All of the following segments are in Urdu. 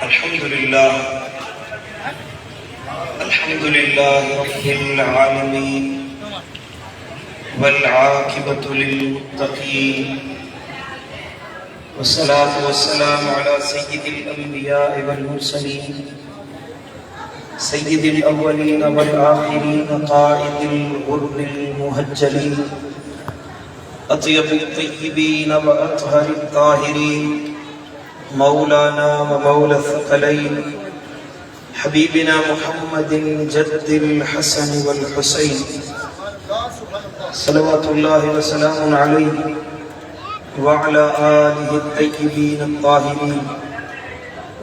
الحمد لله رب العالمين والعاقبة للمتقين والصلاة والسلام على سيد الأنبياء والمرسلين سيد الأولين والآخرين قائد الغر المهجلين أطيب الطيبين وأطهر الطاهرين مولانا ومولى الثقلين حبيبنا محمد جد الحسن والحسين صلوات الله وسلام عليه وعلى آله الطيبين الطاهرين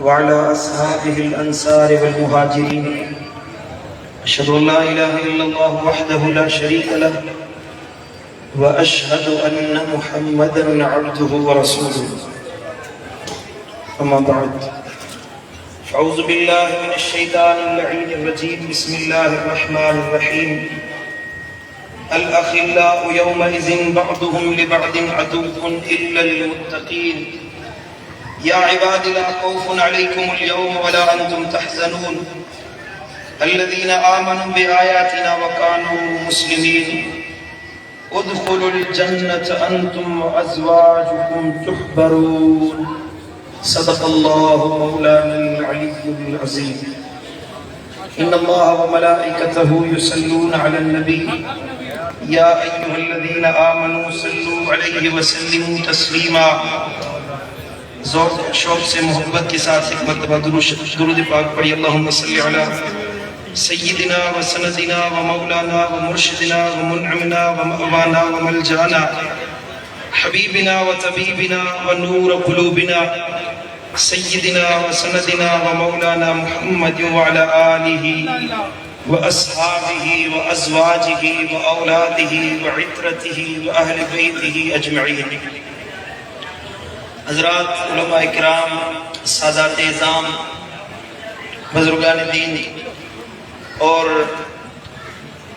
وعلى أصحابه الأنصار والمهاجرين أشهد أن لا إله إلا الله وحده لا شريك له وأشهد أن محمدًا عبده ورسوله أما بعد أعوذ بالله من الشيطان اللعين الرجيم بسم الله الرحمن الرحيم الأخلاء يومئذ بعضهم لبعض عدو إلا المتقين يا عباد لا خوف عليكم اليوم ولا أنتم تحزنون الذين آمنوا بآياتنا وكانوا مسلمين ادخلوا الجنة أنتم وأزواجكم تحبرون صدق الله مولانا العلي العظيم إن الله وملائكته يصلون على النبي يا أيها الذين آمنوا صلوا عليه وسلموا تسليما ذوق شوق سے محبت کے ساتھ ایک مرتبہ درود پاک پڑھی اللہم صلی علی سیدنا و سندنا و مولانا و مرشدنا و منعمنا و مأوانا و ملجانا حبیبنا و طبیبنا و نور قلوبنا سیدنا و سندنا و مولانا محمد وعلى آلہ و اصحابہ و ازواجہ و اولادہ و عطرتہ و اہل بیتہ اجمعین۔ حضرات علماء کرام، سادات اعظام، بزرگان دین اور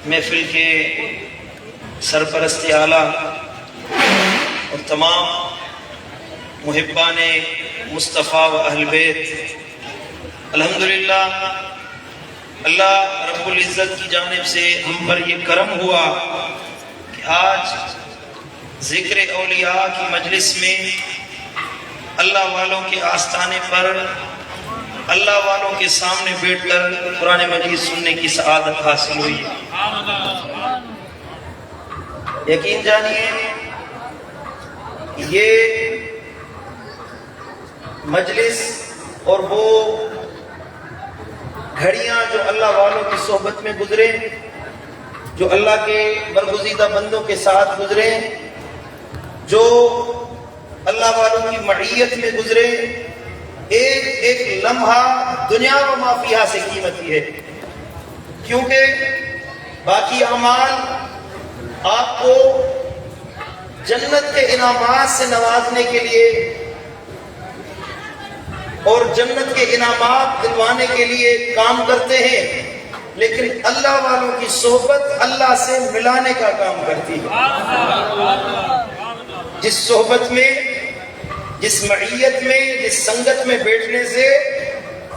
محفل کے سرپرست اعلیٰ اور تمام محبان مصطفیٰ و اہل بیت، الحمدللہ اللہ رب العزت کی جانب سے ہم پر یہ کرم ہوا کہ آج ذکر اولیاء کی مجلس میں اللہ والوں کے آستانے پر اللہ والوں کے سامنے بیٹھ کر قرآن مجید سننے کی سعادت حاصل ہوئی۔ یقین جانیے یہ مجلس اور وہ گھڑیاں جو اللہ والوں کی صحبت میں گزرے، جو اللہ کے برگزیدہ بندوں کے ساتھ گزرے، جو اللہ والوں کی معیت میں گزرے، ایک ایک لمحہ دنیا و ما فیہا سے قیمتی ہے، کیونکہ باقی اعمال آپ کو جنت کے انعامات سے نوازنے کے لیے اور جنت کے انعامات دلوانے کے لیے کام کرتے ہیں، لیکن اللہ والوں کی صحبت اللہ سے ملانے کا کام کرتی ہے۔ جس صحبت میں، جس معیت میں، جس سنگت میں بیٹھنے سے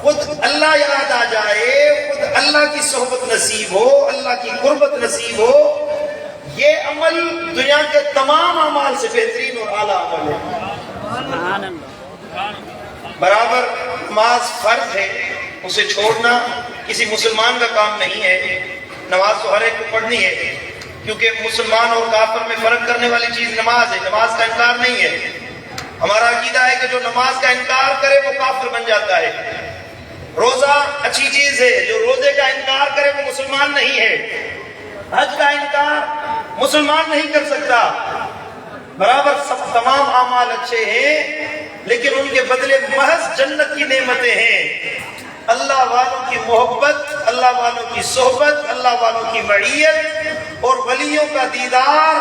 خود اللہ یاد آ جائے، خود اللہ کی صحبت نصیب ہو، اللہ کی قربت نصیب ہو، یہ عمل دنیا کے تمام اعمال سے بہترین اور اعلیٰ عمل ہے۔ برابر نماز فرض ہے، اسے چھوڑنا کسی مسلمان کا کام نہیں ہے۔ نماز تو ہر ایک کو پڑھنی ہے، کیونکہ مسلمان اور کافر میں فرق کرنے والی چیز نماز ہے، نماز کا انکار نہیں ہے۔ ہمارا عقیدہ ہے کہ جو نماز کا انکار کرے وہ کافر بن جاتا ہے۔ روزہ اچھی چیز ہے، جو روزے کا انکار کرے وہ مسلمان نہیں ہے۔ حج کا انکار مسلمان نہیں کر سکتا۔ برابر سب تمام اعمال اچھے ہیں، لیکن ان کے بدلے محض جنت کی نعمتیں ہیں۔ اللہ والوں کی محبت، اللہ والوں کی صحبت، اللہ والوں کی معیت اور ولیوں کا دیدار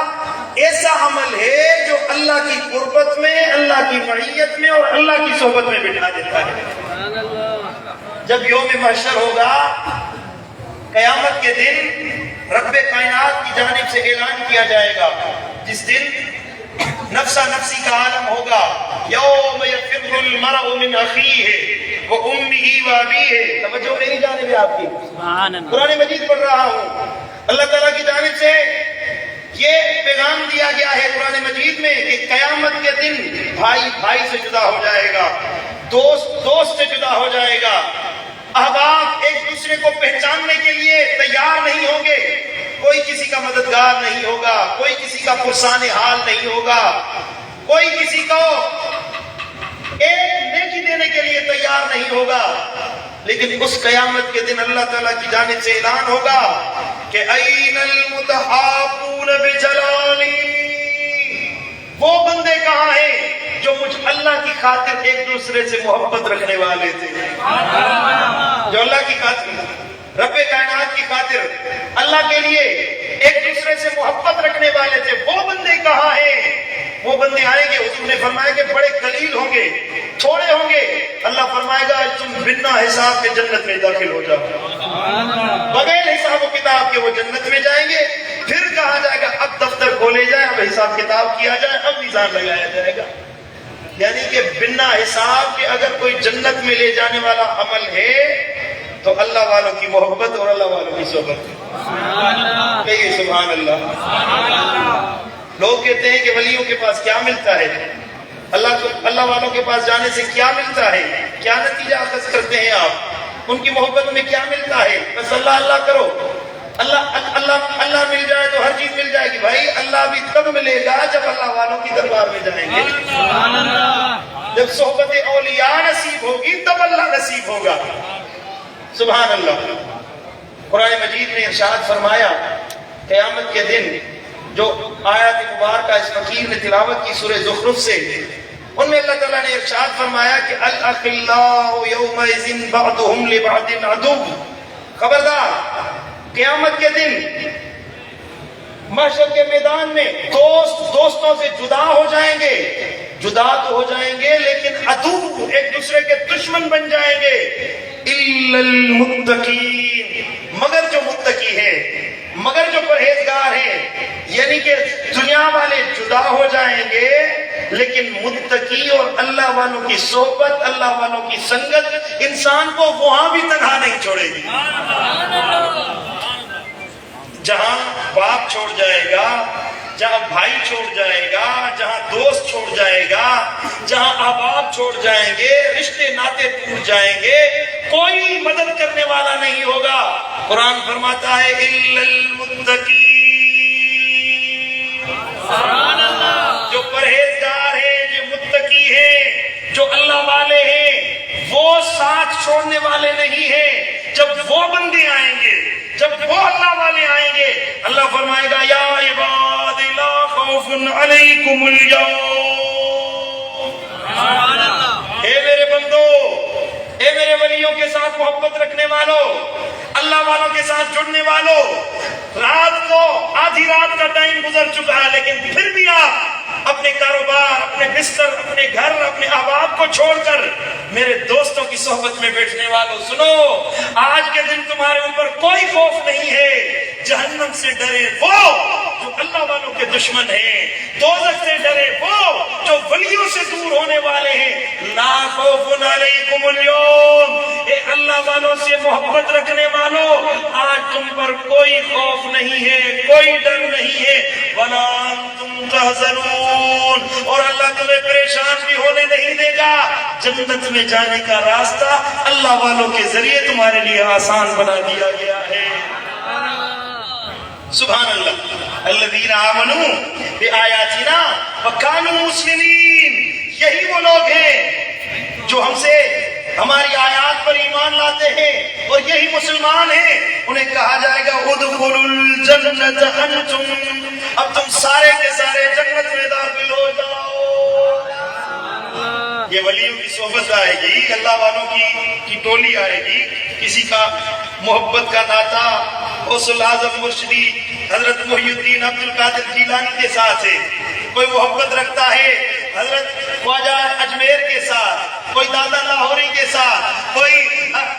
ایسا عمل ہے جو اللہ کی قربت میں، اللہ کی معیت میں اور اللہ کی صحبت میں بٹھا دیتا ہے۔ جب یوم محشر ہوگا، قیامت کے دن رب کائنات کی جانب سے اعلان کیا جائے گا، جس دن نفسا نفسی کا عالم ہوگا. یوم یفر المرء من اخیہ و امہ و ابیہ. توجہ میری جانب ہے آپ کی. قرآن مجید پڑھ رہا ہوں. اللہ تعالیٰ کی جانب سے یہ پیغام دیا گیا ہے قرآن مجید میں کہ قیامت کے دن بھائی بھائی سے جدا ہو جائے گا, دوست دوست سے جدا ہو جائے گا, احباب ایک دوسرے کو پہچاننے کے لیے تیار نہیں ہوں گے, کوئی کسی کا مددگار نہیں ہوگا, کوئی کسی کا پرسان حال نہیں ہوگا, کوئی کسی کو ایک نیکی دینے کے لیے تیار نہیں ہوگا. لیکن اس قیامت کے دن اللہ تعالیٰ کی جانب سے اعلان ہوگا کہ این المتحابون بجلالی, وہ بندے کہاں ہیں جو مجھ اللہ کی خاطر ایک دوسرے سے محبت رکھنے والے تھے, جو اللہ کی خاطر رب کائنات کی خاطر اللہ کے لیے ایک دوسرے سے محبت رکھنے والے تھے, وہ بندے کہاں ہیں؟ وہ بندے آئیں گے, حضور نے فرمایا کہ بڑے قلیل ہوں گے, تھوڑے ہوں گے. اللہ فرمائے گا تم بنا حساب کے جنت میں داخل ہو جاؤ, بغیر حساب و کتاب کے وہ جنت میں جائیں گے. پھر کہا جائے گا اب دفتر کھولے جائے, اب حساب کتاب کیا جائے, اب میزان لگایا جائے گا. یعنی کہ بنا حساب کے اگر کوئی جنت میں لے جانے والا عمل ہے تو اللہ والوں کی محبت اور اللہ والوں کی صحبت. کہیے سبحان اللہ. لوگ کہتے ہیں کہ ولیوں کے پاس کیا ملتا ہے, اللہ والوں کے پاس جانے سے کیا ملتا ہے, کیا نتیجہ اخذ کرتے ہیں آپ, ان کی محبت میں کیا ملتا ہے؟ بس اللہ اللہ کرو, اللہ مل جائے تو ہر چیز مل جائے گی. بھائی اللہ بھی تب ملے گا جب اللہ والوں کی دربار میں جائیں گے, جب صحبت اولیاء نصیب ہوگی تب اللہ نصیب ہوگا. سبحان اللہ. قرآن مجید نے ارشاد فرمایا قیامت کے دن جو آیات مبارکہ اس فقیر نے تلاوت کی سورہ زخرف سے, ان میں اللہ تعالیٰ نے ارشاد فرمایا کہ الاخلاء یومئذ بعضهم لبعض عدو. خبردار قیامت کے دن محشر کے میدان میں دوستوں سے جدا ہو جائیں گے, جدا تو ہو جائیں گے لیکن عدو ایک دوسرے کے دشمن بن جائیں گے. الا المتقین, مگر جو متقی ہے, مگر جو پرہیزگار ہیں. یعنی کہ دنیا والے جدا ہو جائیں گے لیکن متقی اور اللہ والوں کی صحبت, اللہ والوں کی سنگت انسان کو وہاں بھی تنہا نہیں چھوڑے گی. جہاں باپ چھوڑ جائے گا, جہاں بھائی چھوڑ جائے گا, جہاں دوست چھوڑ جائے گا, جہاں احباب چھوڑ جائیں گے, رشتے ناطے ٹوٹ جائیں گے, کوئی مدد کرنے والا نہیں ہوگا. قرآن فرماتا ہے الا المتقین, جو پرہیزگار ہیں, جو متقی ہیں, جو اللہ والے ہیں, وہ ساتھ چھوڑنے والے نہیں ہیں. جب وہ بندے آئیں گے, جب وہ اللہ والے آئیں گے, اللہ فرمائے گا یا عباد لا خوف علیکم اليوم. اے میرے بندو, اے میرے ولیوں کے ساتھ محبت رکھنے والوں, اللہ والوں کے ساتھ جڑنے والوں, رات کو آدھی رات کا ٹائم گزر چکا ہے لیکن پھر بھی آپ اپنے کاروبار, اپنے بستر, اپنے گھر, اپنے احباب کو چھوڑ کر میرے دوستوں کی صحبت میں بیٹھنے والوں, سنو آج کے دن تمہارے اوپر کوئی خوف نہیں ہے. جہنم سے ڈرے وہ جو اللہ والوں کے دشمن ہیں, دوزخ سے ڈرے وہ جو ولیوں سے دور ہونے والے ہیں. لا خوف علیکم اليوم, اے اللہ والوں سے محبت رکھنے والوں, آج تم پر کوئی خوف نہیں ہے, کوئی ڈر نہیں ہے. ولا انتم تحزنون, اور اللہ تمہیں پریشان بھی ہونے نہیں دے گا. جنت میں جانے کا راستہ اللہ والوں کے ذریعے تمہارے لیے آسان بنا دیا گیا ہے. سبحان اللہ. الذین آمنوا بآیاتنا وکانوا مسلمین, یہی وہ لوگ ہیں جو ہم سے ہماری آیات پر ایمان لاتے ہیں اور یہی مسلمان ہیں. انہیں کہا جائے گا ادخلوا الجنت انتم, اب تم سارے کے سارے جنت میں داخل ہو جاؤ. یہ ولیوں کی صحبت آئے گی, اللہ والوں کی ٹولی آئے گی. کسی کا محبت کا ناطہ غوث الاعظم مرشدی حضرت محی الدین عبد القادر جیلانی کے ساتھ ہے, کوئی محبت رکھتا ہے حضرت خواجہ اجمیر کے ساتھ، کوئی دادا لاہوری کے ساتھ، کوئی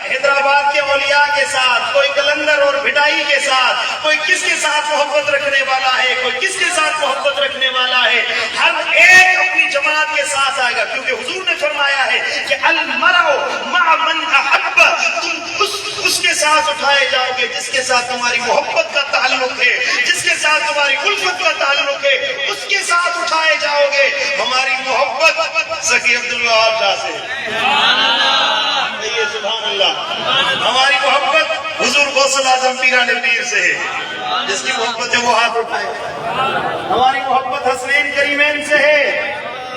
حیدرآباد کے اولیاء کے ساتھ، کوئی کلندر اور بھٹائی کے ساتھ، کوئی کس کے ساتھ محبت رکھنے والا ہے، کوئی کس کے ساتھ محبت رکھنے والا ہے، ہر ایک اپنی جماعت کے ساتھ آئے گا، کیونکہ حضور نے فرمایا ہے کہ المرء مع من احب، تم اس کے ساتھ اٹھائے جاؤ گے جس کے ساتھ تمہاری محبت کا تعلق ہے، جس کے ساتھ تمہاری الفت کا تعلق ہے، اس کے ساتھ اٹھائے جاؤ گے۔ ہماری محبت سخی عبدالوہاب شاہ سے، سبحان اللہ، ہماری محبت حضور غوث الاعظم پیران پیر سے ہے، جس کی محبت ہے وہ ہاتھ اٹھائے۔ ہماری محبت حسنین کریمین سے ہے،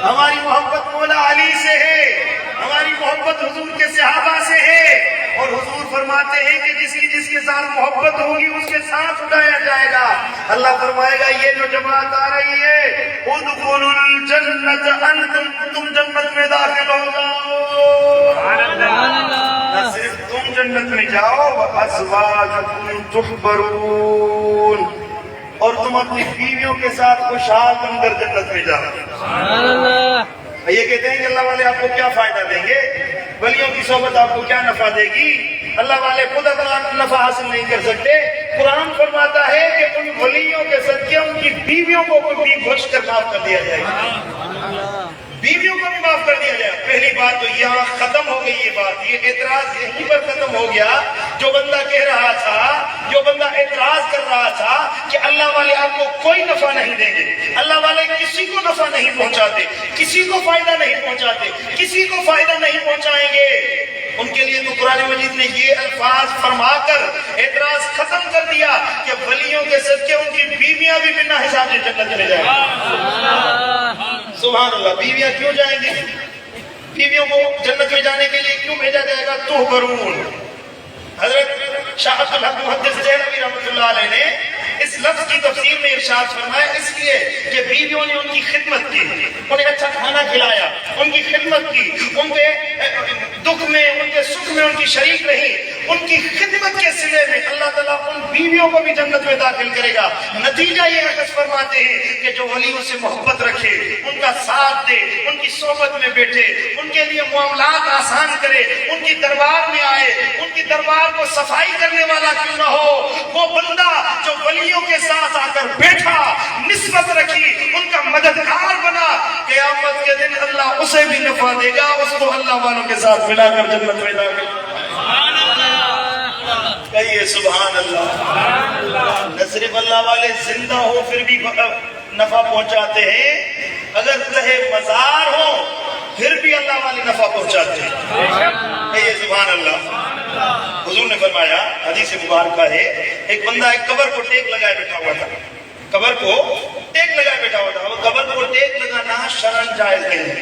ہماری محبت مولا علی سے ہے، ہماری محبت حضور کے صحابہ سے ہے، اور حضور فرماتے ہیں کہ جس کے ساتھ محبت ہوگی اس کے ساتھ اٹھایا جائے گا۔ اللہ فرمائے گا یہ جو جماعت آ رہی ہے ادخلوا الجنت انتم، تم جنت میں داخل ہو جاؤ، نہ صرف تم جنت میں جاؤ، وازواجکم تحبرون، اور تم اپنی بیویوں کے ساتھ خوشحال بن کر جنت میں جاؤ۔ یہ کہتے ہیں کہ اللہ والے آپ کو کیا فائدہ دیں گے، ولیوں کی صحبت آپ کو کیا نفع دے گی؟ اللہ والے خود اپنا نفع حاصل نہیں کر سکتے۔ قرآن فرماتا ہے کہ ان ولیوں کے صدقے ان کی بیویوں کو بھی بخش کر معاف کر دیا جائے گا، بیویوں کو بھی معاف کر دیا جائے۔ پہلی بات تو یہاں ختم ہو گئی یہ بات، یہ اعتراض یہیں پر ختم ہو گیا۔ جو بندہ کہہ رہا تھا، جو بندہ اعتراض کر رہا تھا کہ اللہ والے آپ کو کوئی نفع نہیں دیں گے، اللہ والے کسی کو نفع نہیں پہنچاتے، کسی کو فائدہ نہیں پہنچاتے، کسی کو فائدہ نہیں پہنچائیں گے، ان کے لیے تو قرآن مجید نے یہ الفاظ فرما کر اعتراض ختم کر دیا کہ ولیوں کے صدقے ان کی بیویاں بھی بنا حساب سے جنت میں جائیں گی۔ سبحان اللہ، بیویاں کیوں جائیں گی؟ بیویوں کو جنت میں جانے کے لیے کیوں بھیجا جائے گا؟ تحبرون۔ حضرت شاہ عبد الحق محدث دہلوی رحمۃ اللہ علیہ نے اس لفظ کی تفسیر میں ارشاد فرمایا اس لیے کہ بیویوں نے ان کی خدمت کی، انہیں اچھا کھانا کھلایا، ان کی خدمت کی، ان کے دکھ میں، ان کے سکھ میں ان کی شریک رہی، ان کی خدمت کے صلے میں اللہ تعالیٰ ان بیویوں کو بھی جنت میں داخل کرے گا۔ نتیجہ یہ حدیث فرماتے ہیں کہ جو ولیوں سے محبت رکھے، ان کا ساتھ دے، ان کی صحبت میں بیٹھے، ان کے لیے معاملات آسان کرے، ان کی دربار میں آئے، ان کی دربار کو صفائی کرنے والا کیوں نہ ہو، وہ بندہ جو ولیوں کے ساتھ آ کر بیٹھا، نسبت رکھی، ان کا مددگار بنا، قیامت کے دن اللہ اسے بھی نفع دے گا، اس کو اللہ والوں کے ساتھ ملا کر جنت میں داخل۔ کہیے سبحان اللہ۔ نہ صرف اللہ والے زندہ ہو پھر بھی نفع پہنچاتے ہیں، اگر رہے مزار ہو پھر بھی اللہ والے نفع پہنچاتے ہیں۔ کہیے سبحان اللہ۔ حضور نے فرمایا، حدیث مبارکہ ہے، ایک بندہ ایک قبر کو ٹیک لگائے بیٹھا ہوا تھا، قبر کو ٹیک لگائے بیٹھا ہوا تھا۔ قبر کو ٹیک لگانا شرعاً جائز نہیں ہے،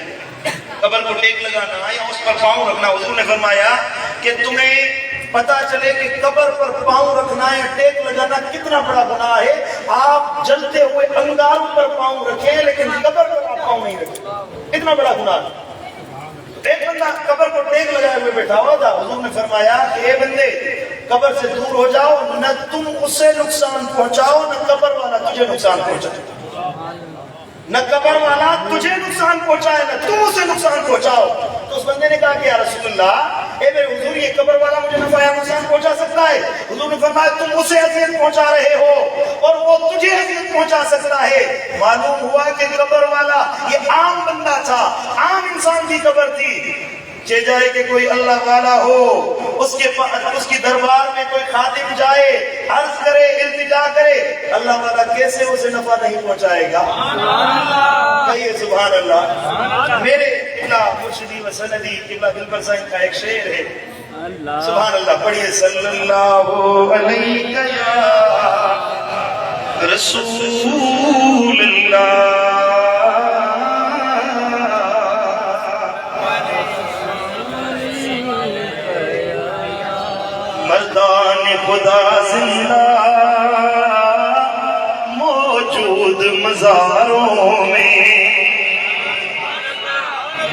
قبر کو ٹیک لگانا یا اس پر پاؤں رکھنا۔ حضور نے فرمایا کہ تمہیں پتا چلے کہ قبر پر پاؤں رکھنا یا ٹیک لگانا کتنا بڑا گناہ ہے، آپ جلتے ہوئے انگاروں پر پاؤں رکھیں لیکن قبر پر آپ پاؤں نہیں رکھیں، اتنا بڑا گناہ ہے۔ ایک بندہ قبر کو ٹیک لگائے ہوئے بیٹھا ہوا تھا، حضور نے فرمایا کہ اے بندے قبر سے دور ہو جاؤ، نہ تم اسے نقصان پہنچاؤ، نہ قبر والا تجھے نقصان پہنچائے، نہ قبر والا تجھے نقصان پہنچائے نہ تم اسے نقصان پہنچاؤ۔ تو اس بندے نے کہا کہ یا رسول اللہ، اے میرے حضور یہ قبر والا مجھے نفع یا نقصان پہنچا سکتا ہے؟ حضور نے فرمایا تم اسے اذیت پہنچا رہے ہو اور وہ تجھے اذیت پہنچا سکتا ہے۔ معلوم ہوا کہ قبر والا یہ عام بندہ تھا، عام انسان کی قبر تھی۔ چہ جائے کہ کوئی اللہ والا ہو، اس کی دربار میں کوئی خادم جائے، عرض کرے، التجا کرے، اللہ والا کیسے اسے نفع نہیں پہنچائے گا؟ کہیے سبحان اللہ۔ میرے قبلہ مرشدی و سندی قبلہ دلبر صاحب کا ایک شعر ہے، سبحان اللہ، پڑھیے۔ صلی اللہ علیہ یا رسول اللہ، مردان خدا زندہ موجود مزاروں میں،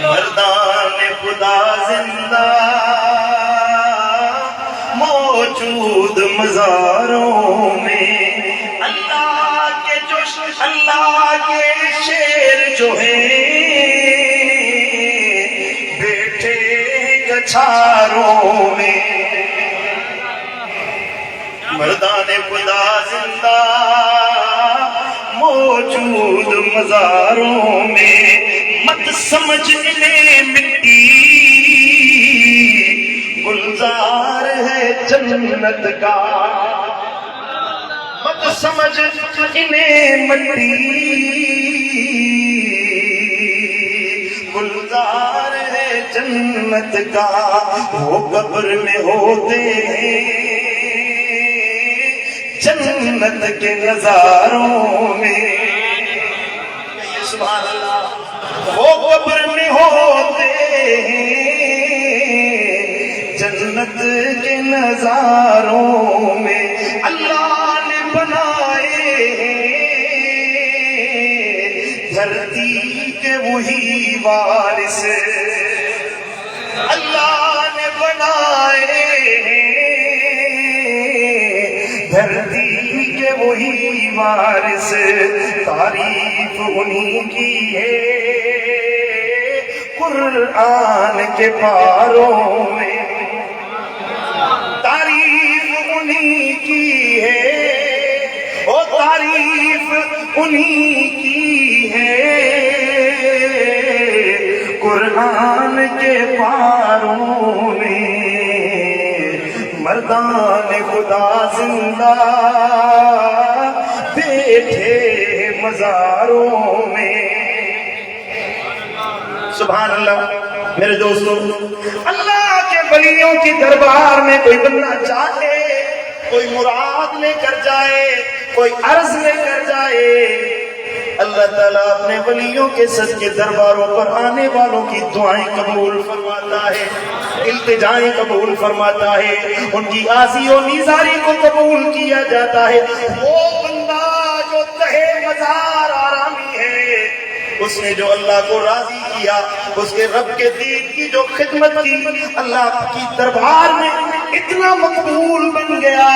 مردان خدا زندہ موجود مزاروں میں، اللہ کے شیر جو ہیں اچھاروں میں، مردان خدا زندہ موجود مزاروں میں، مت سمجھ انہیں مٹی گلزار ہے جنت کا، مت سمجھ انہیں مٹی گلزار ہے جنت کا، وہ قبر میں ہوتے ہیں جنت کے نظاروں میں، سبحان اللہ، وہ قبر میں ہوتے ہیں جنت کے نظاروں میں، اللہ نے بنائے دھرتی کے وہی وارث، اللہ نے بنائے دھرتی کے وہی وارث، تعریف انہی کی ہے قرآن کے پاروں میں، تعریف انہی کی ہے، وہ تعریف انہی کی ہے قرآن کے پاروں میں، مردان خدا زندہ بیٹھے مزاروں میں، سبحان اللہ۔ میرے دوستو، اللہ کے ولیوں کی دربار میں کوئی بندہ چاہے، کوئی مراد لے کر جائے، کوئی عرض لے کر جائے، اللہ تعالیٰ اپنے ولیوں کے صدقے درباروں پر آنے والوں کی دعائیں قبول فرماتا ہے، التجائیں قبول فرماتا ہے، ان کی آسی و نیزاری کو قبول کیا جاتا ہے۔ وہ بندہ جو تہے مزار آرامی ہے، اس نے جو اللہ کو راضی کیا، اس کے رب کے دین کی جو خدمت کی، اللہ کی دربار میں اتنا مقبول بن گیا،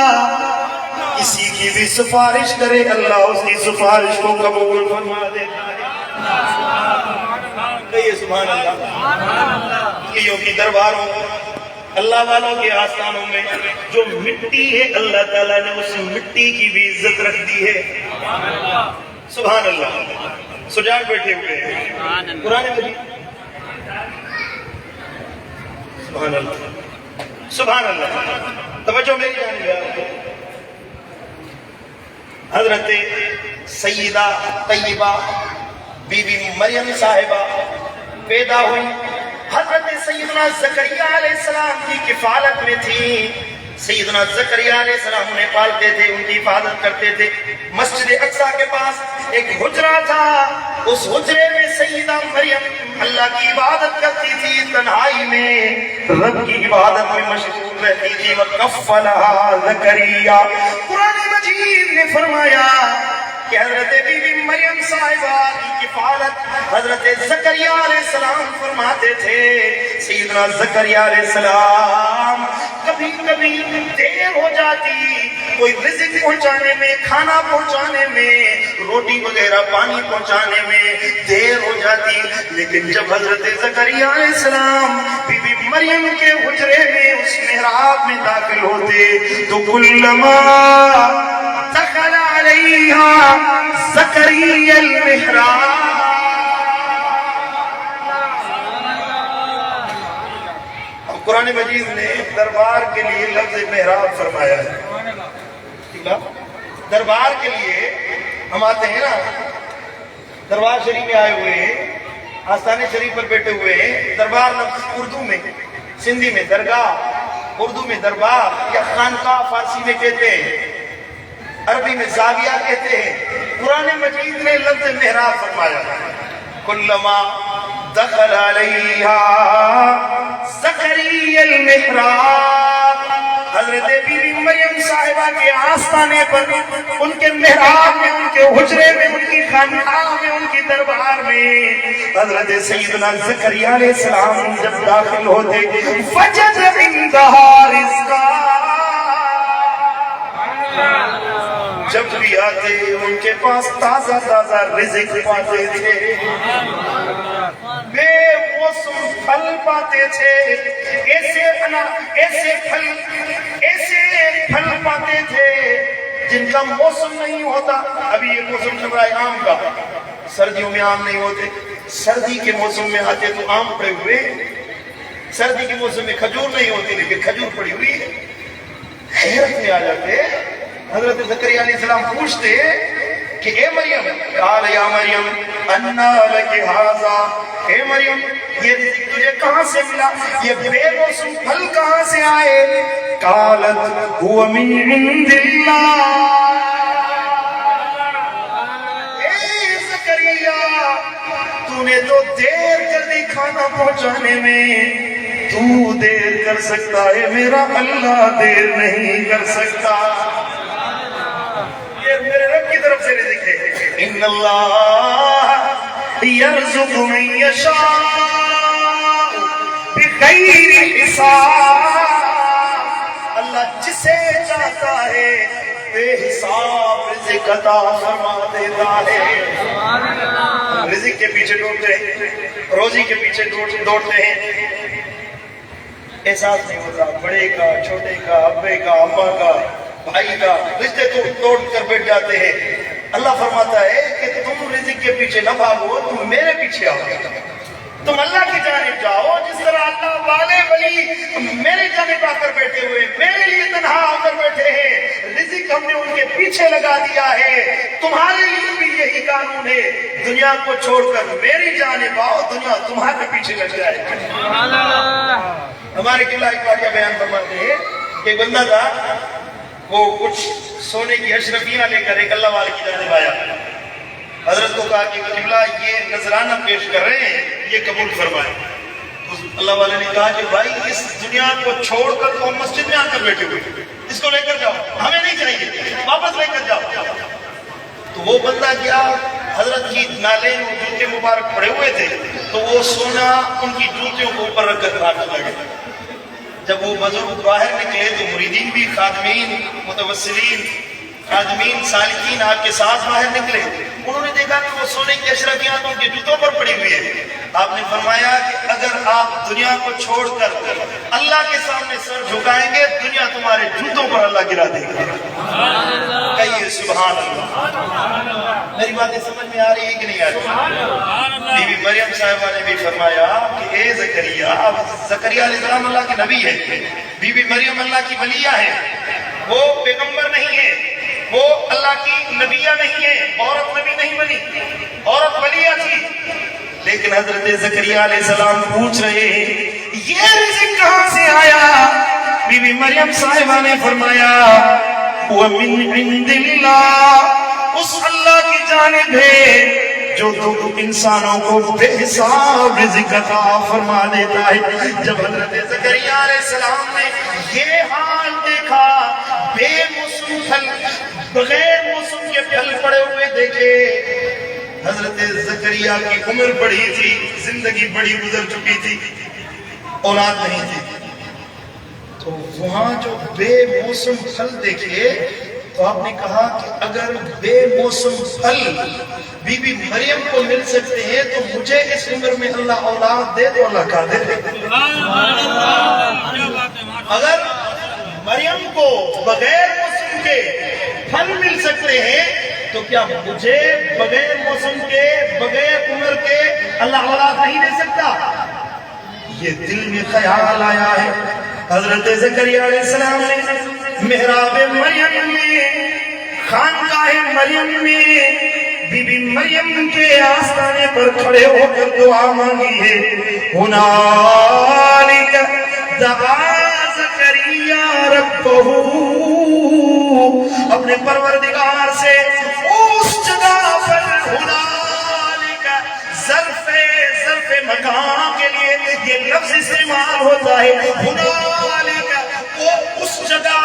کسی کی بھی سفارش کرے اللہ اس کی سفارش کو قبول فرما دیتا ہے۔ کہیے سبحان اللہ۔ ولیوں کی درباروں، اللہ والوں کے آستانوں میں جو مٹی ہے، اللہ تعالیٰ نے اس مٹی کی بھی عزت رکھ دی ہے۔ سبحان اللہ۔ سجاد بیٹھے ہوئے ہیں قرآن مجید، سبحان اللہ سبحان اللہ۔ توجہ میری جانب ہے، حضرت سیدہ طیبہ بی بی مریم صاحبہ پیدا ہوئی، حضرت سیدنا زکریا علیہ السلام کی کفالت میں تھی۔ سیدنا زکریا علیہ السلام انہیں پالتے تھے، ان کی حفاظت کرتے تھے۔ مسجد اقصیٰ کے پاس ایک حجرہ تھا، اس حجرے میں سیدہ مریم اللہ کی عبادت کرتی تھی، تنہائی میں رب کی عبادت میں مشغول رہتی تھی۔ وَكَفَّلَهَا زَكَرِيَّا، قرآن مجید نے فرمایا کہ حضرت بی بی مریم صاحبہ کی کفالت حضرت زکریا علیہ السلام فرماتے تھے۔ سیدنا زکریا علیہ السلام کبھی کبھی دیر ہو جاتی، کوئی رزق پہنچانے میں، کھانا پہنچانے میں، روٹی وغیرہ پانی پہنچانے میں دیر ہو جاتی، لیکن جب حضرت زکریا علیہ السلام بی بی مریم کے حجرے میں اس محراب میں داخل ہوتے تو کلما دخل علیہا زکریا المحراب، قرآن مجید نے دربار کے لیے لفظ محراب فرمایا ہے۔ دربار کے لیے ہم آتے ہیں نا، دربار شریف میں آئے ہوئے ہیں، آستانے شریف پر بیٹھے ہوئے ہیں، دربار لفظ اردو میں، سندھی میں درگاہ، اردو میں دربار یا خانقاہ فارسی میں کہتے ہیں، عربی میں زاویہ کہتے ہیں۔ قرآن مجید نے لفظ محراب فرمایا، کلما دخل علیہا زکریا المحراب، حضرت بی بی مریم صاحبہ کے آستانے پر، ان کے محراب میں، ان کے حجرے میں، ان کی خانقاہ میں، ان کی دربار میں حضرت سیدنا زکریا علیہ السلام جب داخل ہوتے، وجد عندہا رزقا، جب بھی آتے ان کے پاس تازہ تازہ رزق پاتے تھے، بے موسم پھل پاتے تھے، ایسے پھل پاتے تھے جن کا موسم نہیں ہوتا. ابھی یہ موسم چل رہا ہے آم کا، سردیوں میں آم نہیں ہوتے، سردی کے موسم میں آتے تو آم پڑے ہوئے، سردی کے موسم میں کھجور نہیں ہوتی لیکن کھجور پڑی ہوئی ہے. حیرت میں آ جاتے. حضرت زکریا علیہ السلام پوچھتے کہ اے مریم، قال یا مریم انا لک ھذا، اے مریم یہ رزق تجھے کہاں سے ملا، یہ بے موسم پھل کہاں سے آئے؟ قالت هو من عند اللہ. اے زکریا تو نے تو دیر کر دی کھانا پہنچانے میں، تو دیر کر سکتا ہے، میرا اللہ دیر نہیں کر سکتا. یہ میرے رب کی طرف سے رزق ہے. ان اللہ یرزق من یشاء بغیر حساب. اللہ جسے چاہتا ہے بے حساب رزق عطا فرما دیتا ہے. رزق کے پیچھے دوڑتے ہیں، روزی کے پیچھے دوڑتے ہیں، احساس نہیں ہوتا بڑے کا، چھوٹے کا، ابے کا، اماں کا، بھائی کا، رشتے تو توڑ کر بیٹھ جاتے ہیں. اللہ فرماتا ہے کہ تم رزق کے پیچھے نہ بھاگو، تم میرے پیچھے آؤ، تم اللہ کی جانب جاؤ. جس طرح اللہ والے ولی میرے جانب آ کر بیٹھے ہوئے، میرے لیے تنہا آ کر بیٹھے ہیں، رزق ہم نے ان کے پیچھے لگا دیا ہے. تمہارے لیے بھی یہی قانون ہے، دنیا کو چھوڑ کر میری جانب آؤ، دنیا تمہارے پیچھے لگ جائے. ہمارے قبلہ ایک واقعہ بیان فرماتے ہیں کہ ایک بندہ تھا، وہ کچھ سونے کی اشرفیاں لے کر ایک اللہ والے کی جانب آیا. حضرت کو کہا کہ قبلہ یہ نذرانہ پیش کر رہے ہیں، یہ قبول فرمائے. اللہ والے نے کہا کہ بھائی اس دنیا کو چھوڑ کر تو ہم مسجد میں آ کر بیٹھے ہوئے، اس کو لے کر جاؤ، ہمیں نہیں چاہیے، واپس لے کر جاؤ. تو وہ بندہ کیا، حضرت کی نالین اور جوتے مبارک پڑے ہوئے تھے، تو وہ سونا ان کی جوتیوں کو اوپر رکھ کر کھانے لگے. جب وہ بزرگ باہر نکلے تو مریدین بھی، خادمین، متوسلین، خادمین، سالکین آپ کے ساتھ باہر نکلے. انہوں نے دیکھا کہ وہ سونے کی اشرفیاں تو ان کے جوتوں پر پڑی ہوئی ہے. آپ نے فرمایا کہ اگر آپ دنیا کو چھوڑ کر اللہ کے سامنے سر جھکائیں گے، دنیا تمہارے جوتوں پر اللہ گرا دے گا. کہیے سبحان اللہ. میری باتیں سمجھ میں آ رہی ہے کہ نہیں آ رہی؟ بی بی مریم صاحبہ نے بھی فرمایا کہ اے زکریا، زکریا علیہ السلام اللہ کے نبی ہے، بی بی مریم اللہ کی ولیہ ہے، وہ پیغمبر نہیں ہے، وہ اللہ کی نبیہ نہیں ہے، عورت نبی نہیں بنی، عورت ولیہ تھی. لیکن حضرت زکریا علیہ السلام پوچھ رہے ہیں یہ رزق کہاں سے آیا؟ بی بی مریم صاحبہ نے فرمایا وَمِنْ عِنْدِ اللَّهِ، اس اللہ کی جانب ہے جو تم انسانوں کو بے حساب رزق عطا فرما دیتا ہے. جب حضرت زکریا علیہ السلام نے یہ حال دیکھا، بے موسم پھل، بغیر موسم کے پھل پڑے ہوئے دیکھے. حضرت زکریا کی عمر بڑی تھی، زندگی بڑی گزر چکی تھی، اولاد نہیں تھی. تو وہاں جو بے موسم پھل دیکھے تو آپ نے کہا کہ اگر بے موسم پھل بی بی مریم کو مل سکتے ہیں تو مجھے اس عمر میں اللہ اولاد دے تو اللہ کا دے دے. اگر مریم کو بغیر موسم کے پھل مل سکتے ہیں تو کیا مجھے بغیر موسم کے، بغیر عمر کے اللہ اولاد نہیں دے سکتا؟ یہ دل میں خیال آیا ہے. حضرت زکریا علیہ السلام نے محراب مریم میں، خانقاہ مریم میں بی بی مریم کے آستانے پر کھڑے ہو کر دعا مانگی ہے. ہنالک دعا زکریا ربہ، اپنے پروردگار سے اس جگہ پر ہنالک ظرف مکان کے لیے یہ لفظ استعمال ہوتا ہے. ہنالک، وہ اس جگہ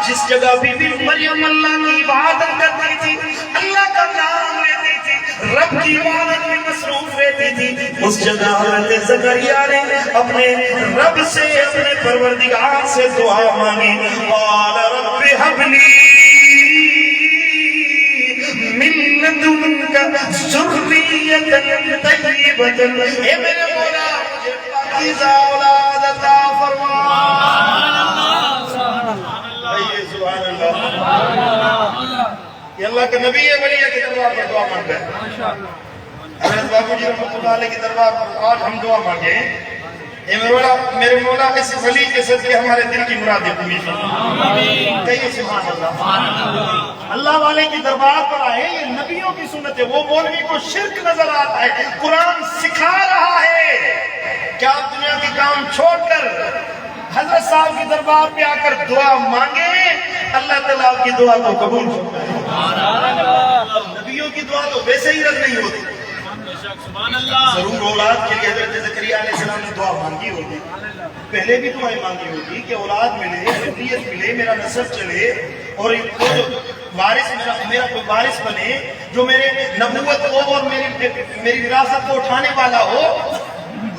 جس جگہ بی بی مریم اللہ کی عبادت کرتی تھی، اللہ کا نام لیتی تھی، رب کی عبادت میں مصروف رہتی تھی، اس جگہ حضرت زکریا نے اپنے رب سے، اپنے پروردگار سے دعا مانگی. قال رب هب لي من لدنك ذرية طيبة، اے میرے مولا مجھے پاکیزہ اولاد عطا فرما. سبحان اللہ. یہ اللہ کے نبی ہے ولی کے دربار پر دعا مانگ رہے ہیں. حضرت بابو جی رحمۃ اللہ علیہ کے دربار پر آج ہم دعا مانگے. اے میرے مولا اس ولی کے صدقے ہمارے دل کی مرادیں پوری فرما. کہیے سبحان اللہ. اللہ والے کے دربار پر آئے. یہ نبیوں کی سنت ہے. وہ مولوی کو شرک نظر آتا ہے. قرآن سکھا رہا ہے کہ آپ دنیا کے کام چھوڑ کر حضرت صاحب کے دربار پہ آ کر دعا مانگے. اللہ تعالیٰ آپ کی دعا کو قبول فرمائے. نبیوں کی دعا تو ویسے ہی رد نہیں ہوتی. ضرور اولاد کے لیے حضرت زکریا علیہ السلام نے دعا مانگی ہوگی. پہلے بھی دعائیں مانگی ہوگی کہ اولاد ملے, ذریت ملے, میرا نسب چلے اور وارث میرا کوئی وارث بنے جو میرے نبوت کو اور میری وراثت کو اٹھانے والا ہو.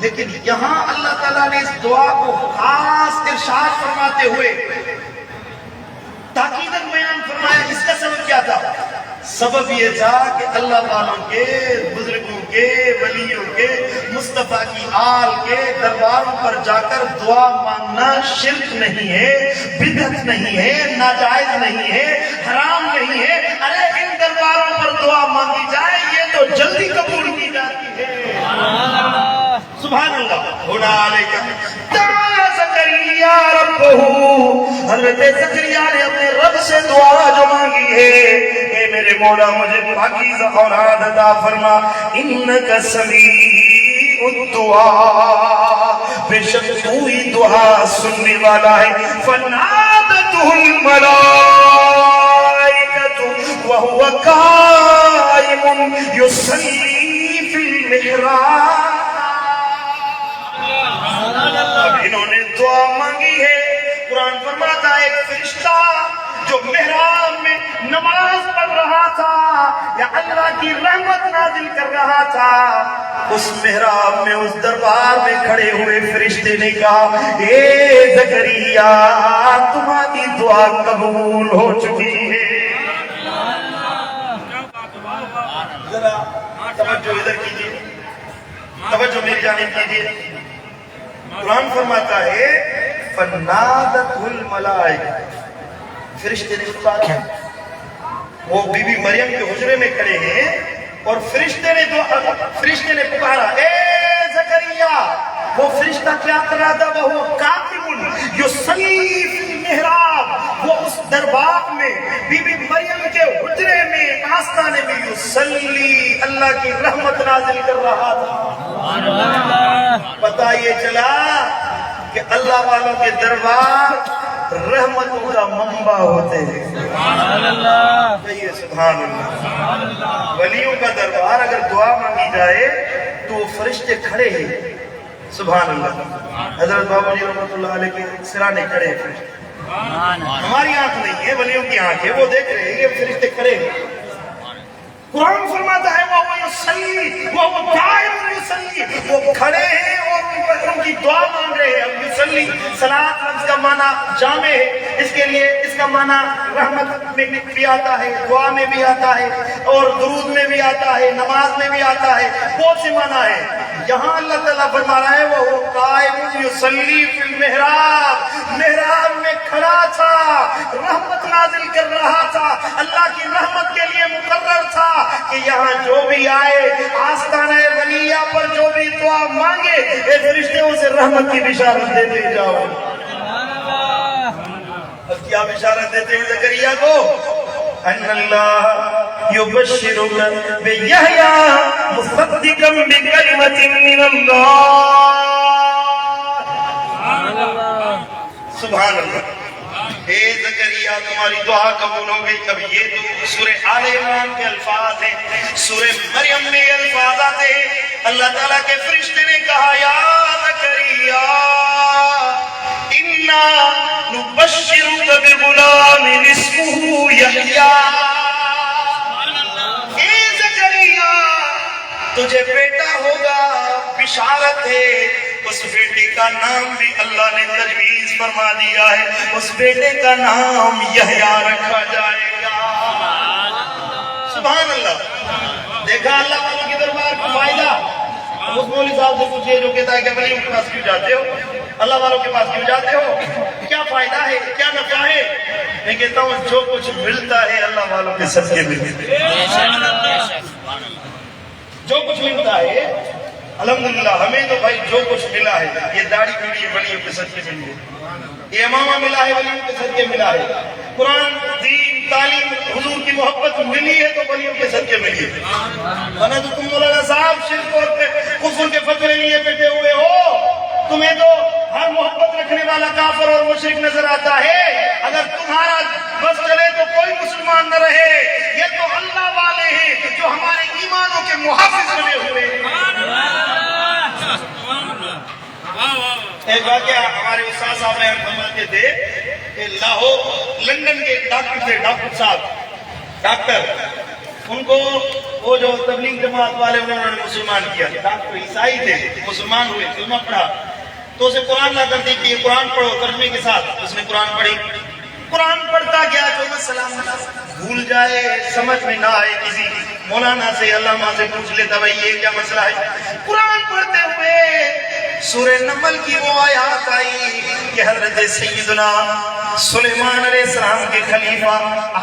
لیکن یہاں اللہ تعالیٰ نے اس دعا کو خاص ارشاد فرماتے ہوئے تاکیدن بیان فرمایا. اس کا سبب کیا تھا؟ سبب یہ تھا کہ اللہ والوں کے, بزرگوں کے, ولیوں کے, مصطفیٰ کی آل کے درباروں پر جا کر دعا مانگنا شرک نہیں ہے, بدعت نہیں ہے, ناجائز نہیں ہے, حرام نہیں ہے. ارے ان درباروں پر دعا مانگی جائے یہ تو جلدی قبول کی جاتی ہے. سبحان اللہ. زکریا ربہ, حضرت زکریا نے اپنے رب سے دعا جو مانگی ہے کہ میرے مولا مجھے پاکیزہ اولاد عطا فرما. انک سمیع الدعاء, بے شک تو ہی دعا سننے والا ہے. فنادتہ الملائکۃ وہو قائم یصلی فی المحراب. اب انہوں نے دعا مانگی ہے. قرآن فرماتا ہے ایک فرشتہ جو محراب میں نماز پڑھ رہا تھا یا اللہ کی رحمت نازل کر رہا تھا, اس محراب میں, اس دربار میں کھڑے ہوئے فرشتے نے کہا اے زکریا تمہاری دعا قبول ہو چکی ہے. ذرا توجہ ادھر کیجیے, توجہ میری جانب کیجیے. قرآن فرماتا ہے فنادتہ الملائکہ, فرشتے نے پکارا. وہ بی بی مریم کے حجرے میں کھڑے ہیں اور فرشتے نے پکارا اے زکریا. وہ فرشتہ کیا کر رہا تھا؟ وہ قائم یصلی فی المحراب, وہ اس دربار میں بی بی مریم کے حجرے میں آستانے میں یصلی, اللہ کی رحمت نازل کر رہا تھا. پتہ یہ چلا کہ اللہ والوں کے دربار رحمتوں کا منبع ہوتے ہیں. سبحان اللہ. سبحان اللہ. ولیوں کا دربار اگر دعا مانگی جائے تو وہ فرشتے کھڑے ہیں. سبحان اللہ. حضرت بابا جی رحمۃ اللہ علیہ کے سرانے کھڑے ہیں فرشتے. ہماری آنکھ نہیں ہے, ولیوں کی آنکھ ہے. وہ دیکھ رہے ہیں کہ فرشتے کھڑے ہیں. قرآن فرماتا ہے وہ یصلی, وہ قائم یصلی, وہ کھڑے ہیں اور ان کی دعا مانگ رہے ہیں. اب یصلی صلاۃ لفظ کا معنی جامع ہے, اس کے لیے اس کا معنی رحمت میں بھی آتا ہے, دعا میں بھی آتا ہے, اور درود میں بھی آتا ہے, نماز میں بھی آتا ہے, بہت سے معنی ہے. یہاں اللہ تعالیٰ فرما رہا ہے وہ قائم یصلی فی المحراب, محراب میں کھڑا تھا, رحمت نازل کر رہا تھا, اللہ کی رحمت کے لیے مقرر تھا کہ یہاں جو بھی آئے آستانہ ولیہ پر جو بھی دعا مانگے اے فرشتے اسے رحمت کی بشارت دیتے جاؤ. اب کیا بشارت دیتے ہیں زکریا کو؟ ان اللہ یبشرک بیحییٰ مصدقا بکلمۃ من اللہ. سبحان اللہ. اے زکریا تمہاری دعا قبول ہو گئی. اب یہ تو سورہ آل عمران کے الفاظ ہیں, سورہ مریم میں الفاظ آتے ہیں. اللہ تعالیٰ کے فرشتے نے کہا یا زکریا انا نبشرک بغلام اسمہ یحییٰ. اے زکریا تجھے بیٹا ہوگا, بشارت ہے. اس بیٹے کا نام بھی اللہ نے تجویز فرما دیا ہے, اس بیٹے کا نام یحییٰ رکھا جائے گا. سبحان اللہ. دیکھا اللہ والوں کے دربار کا فائدہ. اس مولوی صاحب سے پوچھئے جو کہتا ہے کہ ولیوں کے پاس کیوں جاتے ہو، اللہ والوں کے پاس کیوں جاتے ہو، کیا فائدہ ہے، کیا نفع ہے؟ میں کہتا ہوں جو کچھ ملتا ہے اللہ والوں کے صدقے ملتے ہیں، جو کچھ ملتا ہے الحمدللہ ہمیں تو بھائی جو کچھ ملا ہے یہ داڑھی ملی ہے ولیوں کے صدقے ملی ہے، یہ امامہ ملا ہے ولیوں کے صدقے ملا ہے، قرآن دین تعلیم حضور کی محبت ملی ہے تو ولیوں کے صدقے ملی ہے، ورنہ تو تم مولانا صاحب شرک اور کفر کے فتوے لیے بیٹھے ہوئے ہو، تمہیں تو ہر محبت رکھنے والا کافر اور مشرک نظر آتا ہے، اگر تمہارا بس چلے تو کوئی مسلمان نہ رہے، یہ تو اللہ والے ہیں جو ہمارے ایمانوں کے محافظ بنے ہوئے ہیں۔ ایک واقعہ ہمارے استاد صاحب نے فرماتے تھے کہ لاہور لندن کے ڈاکٹر تھے، ڈاکٹر صاحب ڈاکٹر، ان کو وہ جو تبلیغ جماعت والے انہوں نے مسلمان کیا، ڈاکٹر عیسائی تھے، مسلمان ہوئے، کلمہ پڑھا تو اسے قرآن لا کر دی کہ یہ قرآن پڑھو ترجمے کے ساتھ، اس نے قرآن پڑھی، قرآن پڑھتا گیا جو مسئلہ بھول جائے سمجھ میں نہ آئے کسی مولانا سے علامہ سے پوچھ لیتا بھائی یہ کیا مسئلہ ہے، قرآن پڑھتے ہوئے سورہ نمل کی وہ آیات آئی کہ حضرت سیدنا سلیمان علیہ السلام کے خلیفہ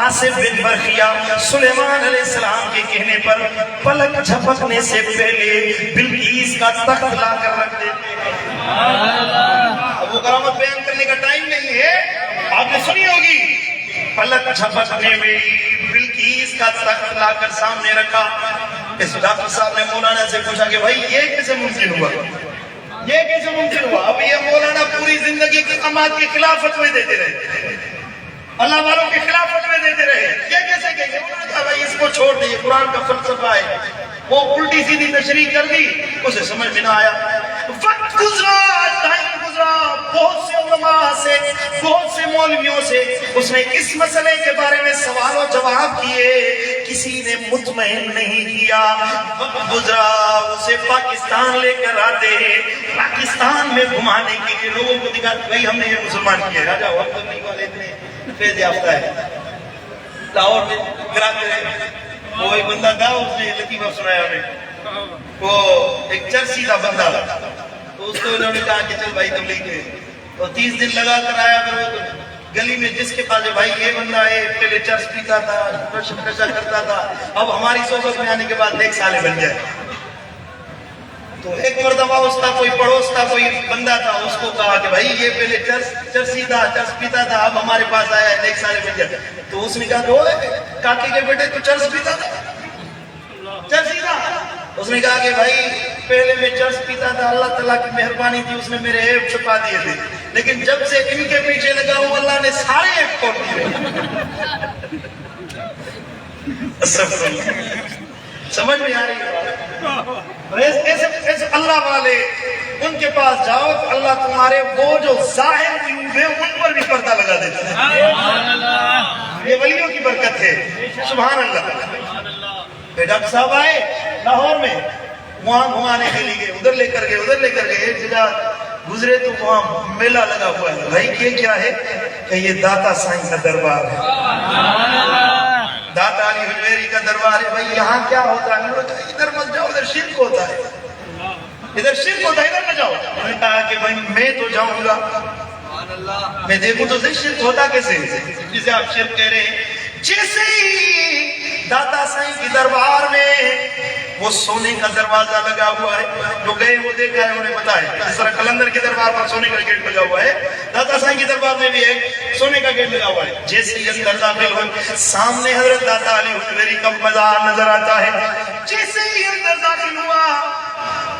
آصف بن برخیہ سلیمان علیہ السلام کے کہنے پر پلک جھپکنے سے پہلے بلقیس کا تخت لا کر رکھ دیتے ہیں۔ اب وہ کرامت بیان کرنے کا ٹائم نہیں ہے، آپ نے سنی ہوگی، پلک جھپکنے میں بلقیس کا تخت لا کر سامنے رکھا۔ اس ڈاکٹر صاحب نے مولانا سے پوچھا کہ بھائی یہ کیسے ممکن ہوا، یہ کیسے ممکن ہوا؟ اب یہ مولانا پوری زندگی کی کمات کے خلاف فتوے دیتے رہے، اللہ والوں کے خلاف فتوے دیتے رہے، یہ کیسے کہتے؟ انہوں نے کہا بھائی اس کو چھوڑ دیے، قرآن کا فلسفہ ہے، وہ الٹی سیدھی تشریح کر دی، اسے سمجھ میں نہ آیا، وقت گزرا، ٹائم گزرا، بہت سے علماء سے بہت سے مولویوں سے اس نے اس مسئلے کے بارے میں سوال و جواب کیے، کسی نے مطمئن نہیں کیا، وقت گزرا، اسے پاکستان لے کر آتے ہیں، پاکستان میں گھمانے کے لیے لوگوں کو دکھاتے بھائی ہم نے یہ مسلمان کیا، راجہ وقت تبلیغ والے اتنے فیض یافتہ ہے، لاہور میں کراتے رہے، وہ ایک بندہ تھا اس نے لطیفہ سنایا ہمیں، وہ ایک چرسی تھا بندہ، تو اس کو انہوں نے کہا کہ چل بھائی تبلیغ ہے، تو 30 دن لگا کر آیا، پھر وہ گلی میں جس کے پاس بھائی یہ بندہ ہے پہلے چرس پیتا تھا، نشہ کرتا تھا، اب ہماری صحبت میں آنے کے بعد ایک سالے بن جائے، تو ایک مرتبہ اس کا کوئی پڑوس کا کوئی بندہ تھا، اس کو کہا کہ بھائی یہ پہلے چرسی تھا، چرس پیتا تھا، اب ہمارے پاس آیا ہے ایک سالے بن جائے، تو اس نے کہا کہ کاکی کے بیٹے تو چرس پیتا تھا، چرسی تھا، اس نے کہا کہ بھائی پہلے میں چرس پیتا تھا، اللہ تعالیٰ کی مہربانی تھی، اس نے میرے عیب چھپا دیے تھے، لیکن جب سے ان کے پیچھے لگا ہوں اللہ نے سارے عیب کھول دیے۔ سمجھ میں آ رہی ہے؟ ایسے اللہ والے ان کے پاس جاؤ تو اللہ تمہارے وہ جو ظاہر عیوب ہیں ان پر بھی پردہ لگا دیتا ہے، یہ ولیوں کی برکت ہے، سبحان اللہ۔ ڈاکٹر صاحب آئے لاہور میں، وہاں گھمانے کے لیے ادھر لے کر گئے، ادھر لے کر گئے، ایک جگہ گزرے تو وہاں میلہ لگا ہوا ہے، بھائی یہ کیا ہے کہ یہ داتا سائیں کا دربار ہے، داتا علی حجویری کا دربار ہے، بھائی یہاں کیا ہوتا ہے؟ ادھر مت جاؤ، ادھر شرک ہوتا ہے، ادھر شرک ہوتا ہے، ادھر نہ جاؤ۔ میں نے کہا کہ بھائی میں تو جاؤں گا، میں دیکھوں تو صحیح شرک ہوتا کیسے، جسے آپ شرک کہہ رہے ہیں۔ جیسے ہی داتا سائیں کی دربار میں وہ سونے کا دروازہ لگا ہوا ہے، جو گئے وہ دیکھا ہے انہیں بتایا، جس طرح کلندر کے دربار پر سونے کا گیٹ لگا ہوا ہے، داتا سائیں کی دربار میں بھی ایک سونے کا گیٹ لگا ہوا ہے۔ جیسے ہی اندر داخل ہوئے سامنے حضرت داتا علی حجویری کا مزار نظر آتا ہے، جیسے ہی اندر داخل ہوا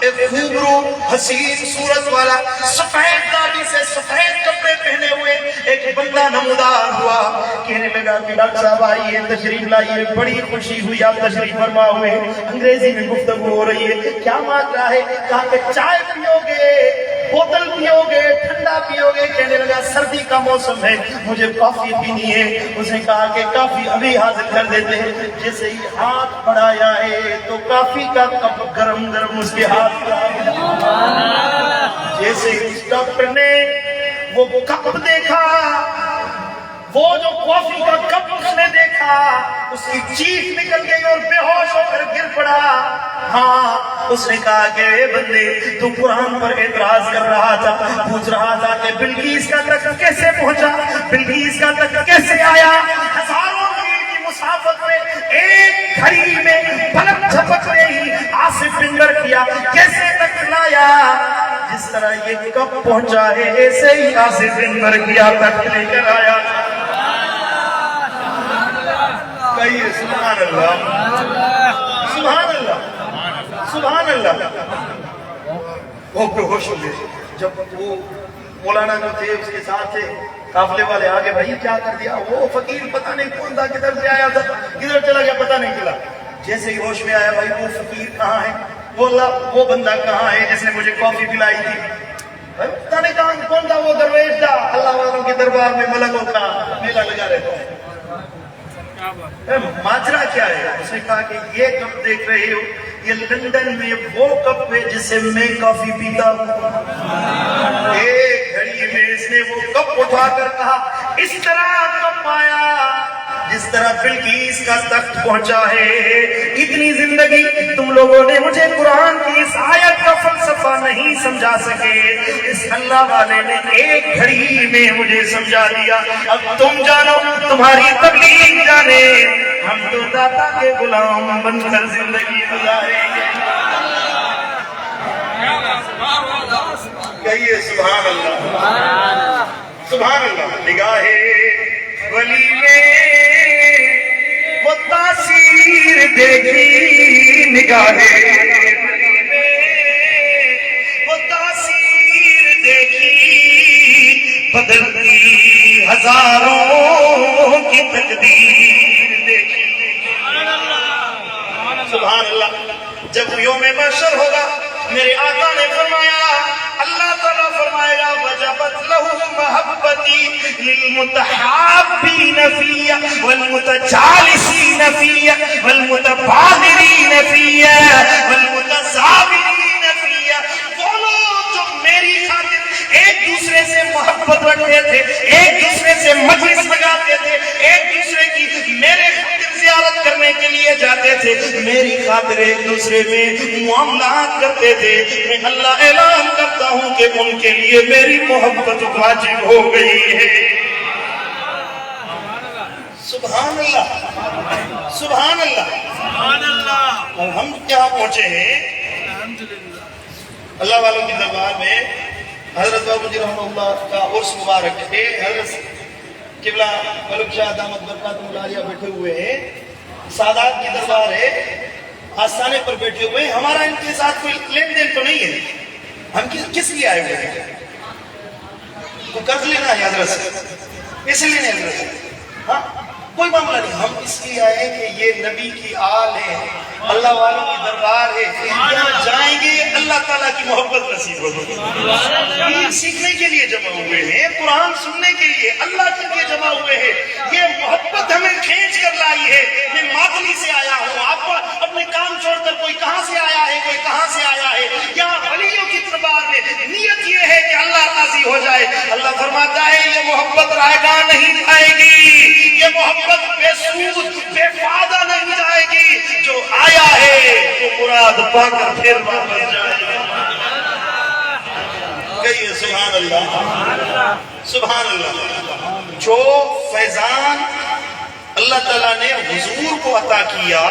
ایک خوبرو حسین صورت والا سفید داڑھی سے سفید کپڑے پہنے ہوئے ایک بندہ نمودار ہوا، کہنے لگا کہ ڈاکٹر صاحب آئیے، تشریف لائیے، بڑی خوشی ہوئی آپ تشریف فرما ہوئے۔ انگریزی میں گفتگو ہو رہی ہے، کیا مانگ رہا ہے؟ کہا کہ چائے پیو گے، بوتل پیو گے، ٹھنڈا پیو گے؟ کہنے لگا سردی کا موسم ہے، مجھے کافی پینی ہے۔ اس نے کہا کہ کافی ابھی حاضر کر دیتے ہیں۔ جیسے ہی ہاتھ بڑھایا ہے تو کافی کا کپ گرم گرم اس کے ہاتھ، جیسے اس ڈاکٹر نے وہ کپ دیکھا وہ جو کافی کا کپ اس نے دیکھا اس کی چیخ نکل گئی اور بے ہوش ہو کر گر پڑا. ہاں اس نے کہا کہ اے بندے تو قرآن پر اعتراض کر رہا تھا, پوچھ رہا تھا کہ بلقیس کا تخت کیسے پہنچا, بلقیس کا تخت کیسے آیا, ہزاروں میل کی مسافت میں ایک گھڑی میں پلک جھپکتے ہی آصف فنگر کیا, کیسے تخت لایا, جس طرح یہ کب پہنچا ہے ایسے ہی آصف فنگر کیا تخت لے کر آیا. کہیے سبحان اللہ, سبحان اللہ, سبحان اللہ. وہ بے ہوش ہو گئے جب وہ مولانا جو تھے اس کے ساتھ تھے, قافلے والے آگے, بھائی کیا کر دیا, وہ فقیر پتہ نہیں کون تھا, کدھر سے آیا تھا, کدھر چلا گیا پتہ نہیں چلا. جیسے ہی ہوش میں آیا, بھائی وہ فقیر کہاں ہے, وہ بندہ کہاں ہے جس نے مجھے کافی پلائی تھی, پتہ نہیں کہاں کون تھا, وہ درویش تھا, اللہ والوں کے دربار میں ملکوں کا میلہ لگا رہتا ہے. ماجرا کیا ہے, اس نے کہا کہ یہ کپ دیکھ رہے ہو, یہ لندن میں وہ کپ ہے جس سے میں کافی پیتا ہوں. ایک گھڑی میں اس نے وہ کپ اٹھا کر کہا, اس طرح کپ آیا جس طرح بلقیس کا تخت پہنچا ہے. اتنی زندگی تم لوگوں نے مجھے قرآن کی اس آیت کا فلسفہ نہیں سمجھا سکے, اس اللہ والے نے ایک گھڑی میں مجھے سمجھا دیا. اب تم جانو, تمہاری تبلیغ جانے, ہم تو داتا کے غلام بن کر زندگی گزاریں گے. کہیے سبحان اللہ, سبحان اللہ. نگاہ ولی میں وہ تاثیر دیکھی, نگاہ ولی میں وہ تاثیر دیکھی, بدلتی ہزاروں کی تقدیر دیکھی. سبحان اللہ. جب یوم محشر ہوگا, میرے آقا نے فرمایا, اللہ تعالیٰ فرمائے گا, وجبت لہم محبتی للمتحابین فی والمتجالسین فی والمتبادلین فی والمتزاورین فی. وہ لوگ جو میری خاطر ایک دوسرے سے محبت رکھتے تھے, ایک دوسرے سے مجلس لگاتے تھے, ایک دوسرے کی میرے خاطر زیارت کرنے کے لیے جاتے تھے, میری خاطر ایک دوسرے میں معاملات کرتے تھے, میں اللہ اعلان کرتا ہوں کہ ان کے لیے میری محبت واجب ہو گئی ہے. سبحان اللہ, سبحان اللہ, سبحان اللہ. اور ہم کہاں پہنچے ہیں اللہ والوں کے دربار میں. حضرت بابو جی رحمہ اللہ کا عرس مبارک ہے, حضرت قبلہ ملک شاہ دامت برکاتہ العالیہ بیٹھے ہوئے ہیں, سادات کی دربار ہے, آستانے پر بیٹھے ہوئے ہیں. ہمارا ان کے ساتھ کوئی لین دین تو نہیں ہے, ہم کس لیے آئے ہوئے ہیں, کوئی قرض لینا ہے حضرت سے, اس لیے نہیں حضرت سے, ہاں کوئی معاملہ نہیں. ہم اس لیے آئے کہ یہ نبی کی آل ہے, اللہ والوں کی دربار ہے, یہاں جائیں گے اللہ تعالیٰ کی محبت نصیب ہوگی. سیکھنے کے لیے جمع ہوئے ہیں, قرآن سننے کے لیے, اللہ کے لیے جمع ہوئے ہیں. یہ محبت ہمیں کھینچ کر لائی ہے. میں ماتلی سے آیا ہوں, آپ اپنے کام چھوڑ کر کوئی کہاں سے آیا ہے, کوئی کہاں سے آیا ہے. یہاں ولیوں کی دربار میں نیت یہ ہے کہ اللہ راضی ہو جائے. اللہ فرماتا ہے یہ محبت رائے گاہ نہیں جائے گی, یہ محبت بے سود بے فائدہ نہیں جائے گی. جو آیا ہے وہ مراد پا کر پھر واپس جائے گا. کہیے سبحان اللہ, سبحان اللہ. جو فیضان اللہ تعالیٰ نے حضور کو عطا کیا,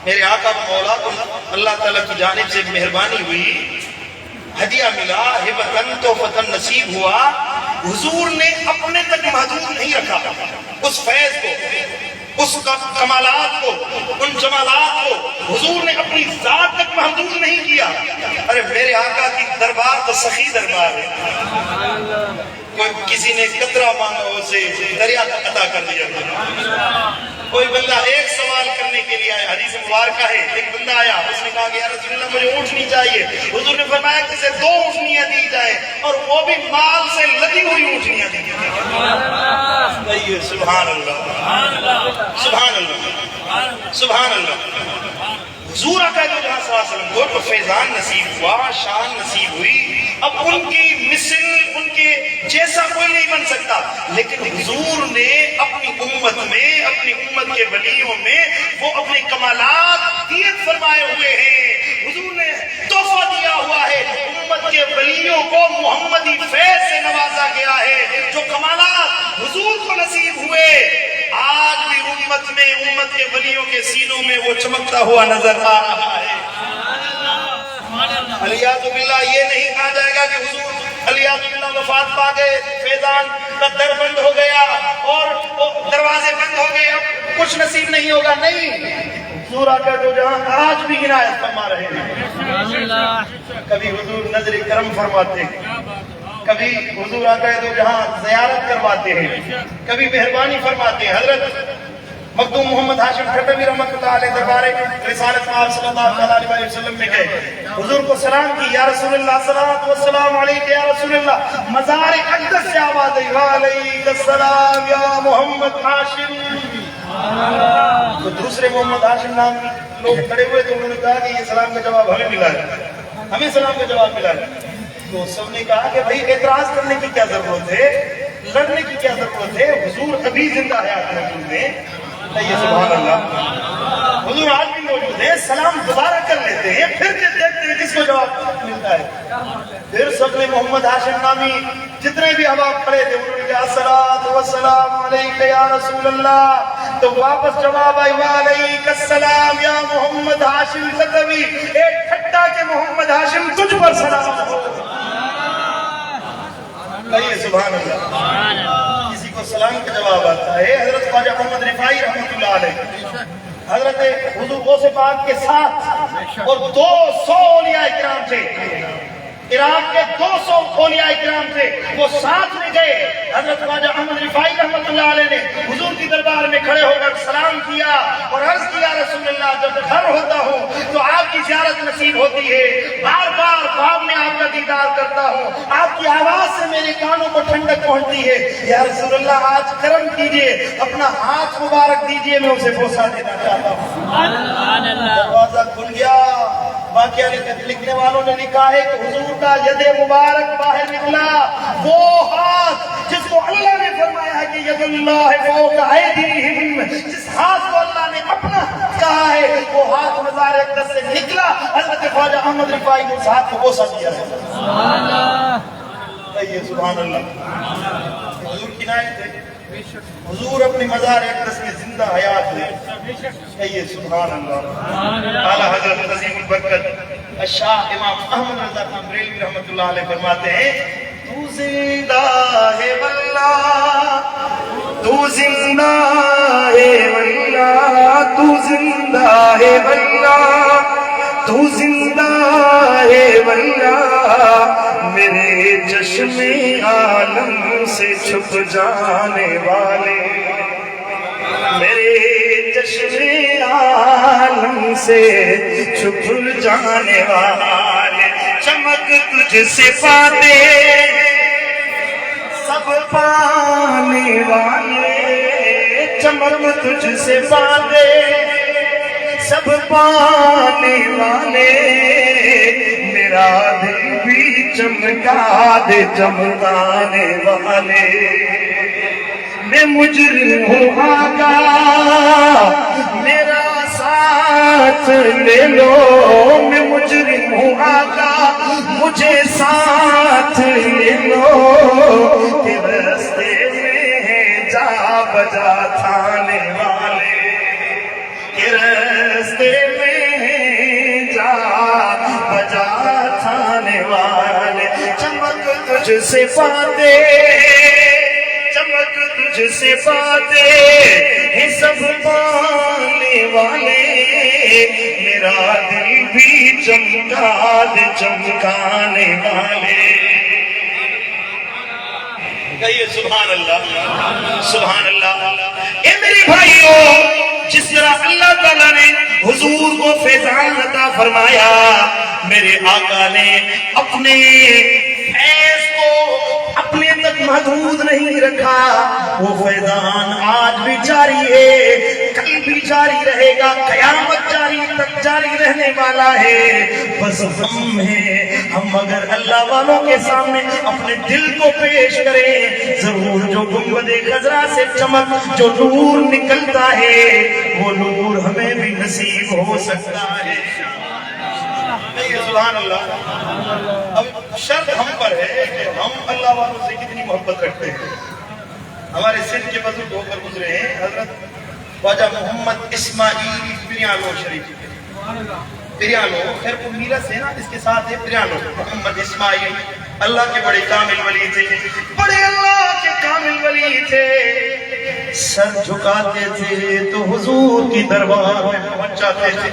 میرے آقا مولا کو اللہ تعالیٰ کی جانب سے مہربانی ہوئی, ہدیہ ملا, ہبتن تحفتن نصیب ہوا. حضور نے اپنے تک محدود نہیں رکھا اس فیض کو, اس کمالات کو, ان جمالات کو. حضور نے اپنی ذات تک محدود نہیں کیا. ارے میرے آقا کی دربار تو سخی دربار ہے, کوئی کسی نے قطرہ مانگا اسے دریا عطا کر دیا. کوئی بندہ ایک سوال کرنے کے لیے آیا, حدیث مبارکہ ہے, ایک بندہ آیا, اس نے کہا کہ یا رسول اللہ مجھے اونٹنی چاہیے. حضور نے فرمایا کہ اسے 2 اونٹنیاں دی جائیں, اور وہ بھی مال سے لدی ہوئی اونٹنیاں دی جائیں. سبحان اللہ, سبحان اللہ, سبحان اللہ. حضور آقا صلی اللہ علیہ وسلم کو فیضان نصیب ہوا, شان نصیب ہوئی. اب ان کی مثل ان کے جیسا کوئی نہیں بن سکتا، لیکن حضور نے اپنی امت میں، اپنی امت کے ولیوں میں وہ اپنے کمالات دیت فرمائے ہوئے ہیں۔ حضور نے تحفہ دیا ہوا ہے، امت کے ولیوں کو محمدی فیض سے نوازا گیا ہے۔ جو کمالات حضور کو نصیب ہوئے آج بھی امت میں، امت کے ولیوں کے سینوں میں وہ چمکتا ہوا نظر آ رہا ہے۔ علیہ باللہ یہ نہیں کہا جائے گا کہ حضور علیہ باللہ وفات پا گئے، فیضان کا در بند ہو گیا اور دروازے بند ہو گئے، اب کچھ نصیب نہیں ہوگا، نہیں۔ حضور آ کر جو جہاں آج بھی عنایت فرما رہے ہیں۔ کبھی حضور نظر کرم فرماتے ہیں، کبھی حضور آ کر جو جہاں زیارت کرواتے ہیں، کبھی مہربانی فرماتے ہیں۔ حضرت مخدوم محمد ہاشم ٹھٹوی رحمۃ اللہ علیہ دربار رسالت مآب صلی اللہ علیہ وسلم میں گئے، حضور کو سلام کی، یا رسول اللہ صلوات و السلام علیک یا رسول اللہ۔ مزار اقدس سے آواز آئی، وعلیک السلام یا محمد ہاشم۔ تو دوسرے محمد ہاشم نام لوگ کھڑے ہوئے تو انہوں نے کہا کہ یہ سلام کا جواب ہمیں ملا ہے، ہمیں سلام کا جواب ملا ہے۔ تو سب نے کہا کہ بھائی اعتراض کرنے کی کیا ضرورت ہے، لڑنے کی کیا ضرورت ہے، حضور ابھی زندہ حیات موجود ہیں۔ سبحان اللہ، حضور آج بھی موجود ہیں، سلام دوبارہ کر لیتے ہیں، پھر دیکھتے ہیں کس کو جواب ملتا ہے۔ پھر سب نے محمد ہاشم نامی جتنے بھی احباب کھڑے تھے انہوں نے کہا الصلاۃ والسلام علیک یا رسول اللہ، تو واپس جواب آئی وعلیک السلام یا محمد ہاشم ٹھٹوی۔ ایک ٹھٹا کے محمد ہاشم تجھ پر سلام ہو۔ کہیے سبحان اللہ۔ کسی کو سلام کا جواب آتا ہے۔ حضرت خواجہ محمد رفاعی رحمۃ اللہ علیہ حضرت حضور غوث پاک کے ساتھ اور 200 اولیاء کرام تھے، عراق کے 200 اولیاء کرام تھے، وہ ساتھ میں گئے۔ حضرت خواجہ احمد رفاعی رحمۃ اللہ علیہ نے حضور کی دربار میں کھڑے ہو کر سلام کیا اور عرض کیا رسول اللہ جب گھر ہوتا ہوں تو آپ کی زیارت نصیب ہوتی ہے، بار بار خواب میں آپ کا دیدار کرتا ہوں، آپ کی آواز سے میرے کانوں کو ٹھنڈک پہنچتی ہے، یا رسول اللہ آج کرم کیجئے، اپنا ہاتھ مبارک دیجئے، میں اسے بوسہ دینا چاہتا ہوں۔ دروازہ کھل گیا۔ واقعہ لکھنے والوں نے لکھا ہے کہ حضور کا ید مبارک باہر نکلا، وہ ہاتھ جس کو اللہ نے فرمایا ہے کہ ید اللہ فوق ایدیہم، جس ہاتھ کو اللہ نے اپنا کہا ہے، وہ ہاتھ مزار اقدس سے نکلا۔ حضرت خواجہ احمد رفاعی نے اس ہاتھ کو بوسہ دیا ہے۔ سبحان اللہ۔ حضور کی عنایت ہے، حضور اپنی مزار اقدس میں زندہ حیات ہے۔ کہیے سبحان اللہ۔ اعلیٰ حضرت عظیم البرکت الشاہ امام احمد رضا خان بریلوی رحمۃ اللہ علیہ فرماتے ہیں تو زندہ ہے واللہ، تو زندہ ہے واللہ، تو زندہ ہے واللہ، تو زندہ ہے واللہ، میرے چشم عالم سے چھپ جانے والے، میرے چشم عالم سے چھپ جانے والے، چمک تجھ سے پاتے سب پانے والے، چمک تجھ سے پاتے سب پانے والے، میرا دل بھی چمکا دے چمکانے والے، میں مجرم ہوں آقا میرا ساتھ لے لو، میں مجرم ہوں آقا مجھے ساتھ لے لو، کہ راستے میں جا بجا تھانے والے، کہ راستے میں جا بجا تھانے والے، چمک تجھ سے پاتے، چمک تجھ سے پاتے ہیں سب پانے والے، میرا دل بھی چمکا دے چمکانے والے۔ کہیے سبحان اللہ، سبحان اللہ۔ اے میرے بھائیوں، جس طرح اللہ تعالیٰ نے حضور کو فیضان عطا فرمایا، میرے آقا نے اپنے فیض کو اپنے تک محدود نہیں رکھا، وہ فیضان آج بھی جاری ہے، کل بھی جاری رہے گا، قیامت جاری تک جاری رہنے والا ہے. بس ہم ہیں, ہم اگر اللہ والوں کے سامنے اپنے دل کو پیش کریں, ضرور جو گنبد خضرا سے چمک جو نور نکلتا ہے وہ نور ہمیں بھی نصیب ہو سکتا ہے. سبحان اللہ. اب شرط ہم پر ہے کہ ہم اللہ والوں سے کتنی محبت رکھتے ہیں. ہمارے سندھ کے بزرگ ہو کر گزرے ہیں حضرت خواجہ محمد اسماعیل پریانو شریف. پریانو خیر وہ میرا سے نا, اس کے ساتھ ہے پریانو. محمد اسماعیل اللہ کے بڑے کامل ولی تھے, بڑے اللہ کے کامل ولی تھے. سر جھکاتے تھے تو حضور کی دربار میں پہنچ جاتے تھے.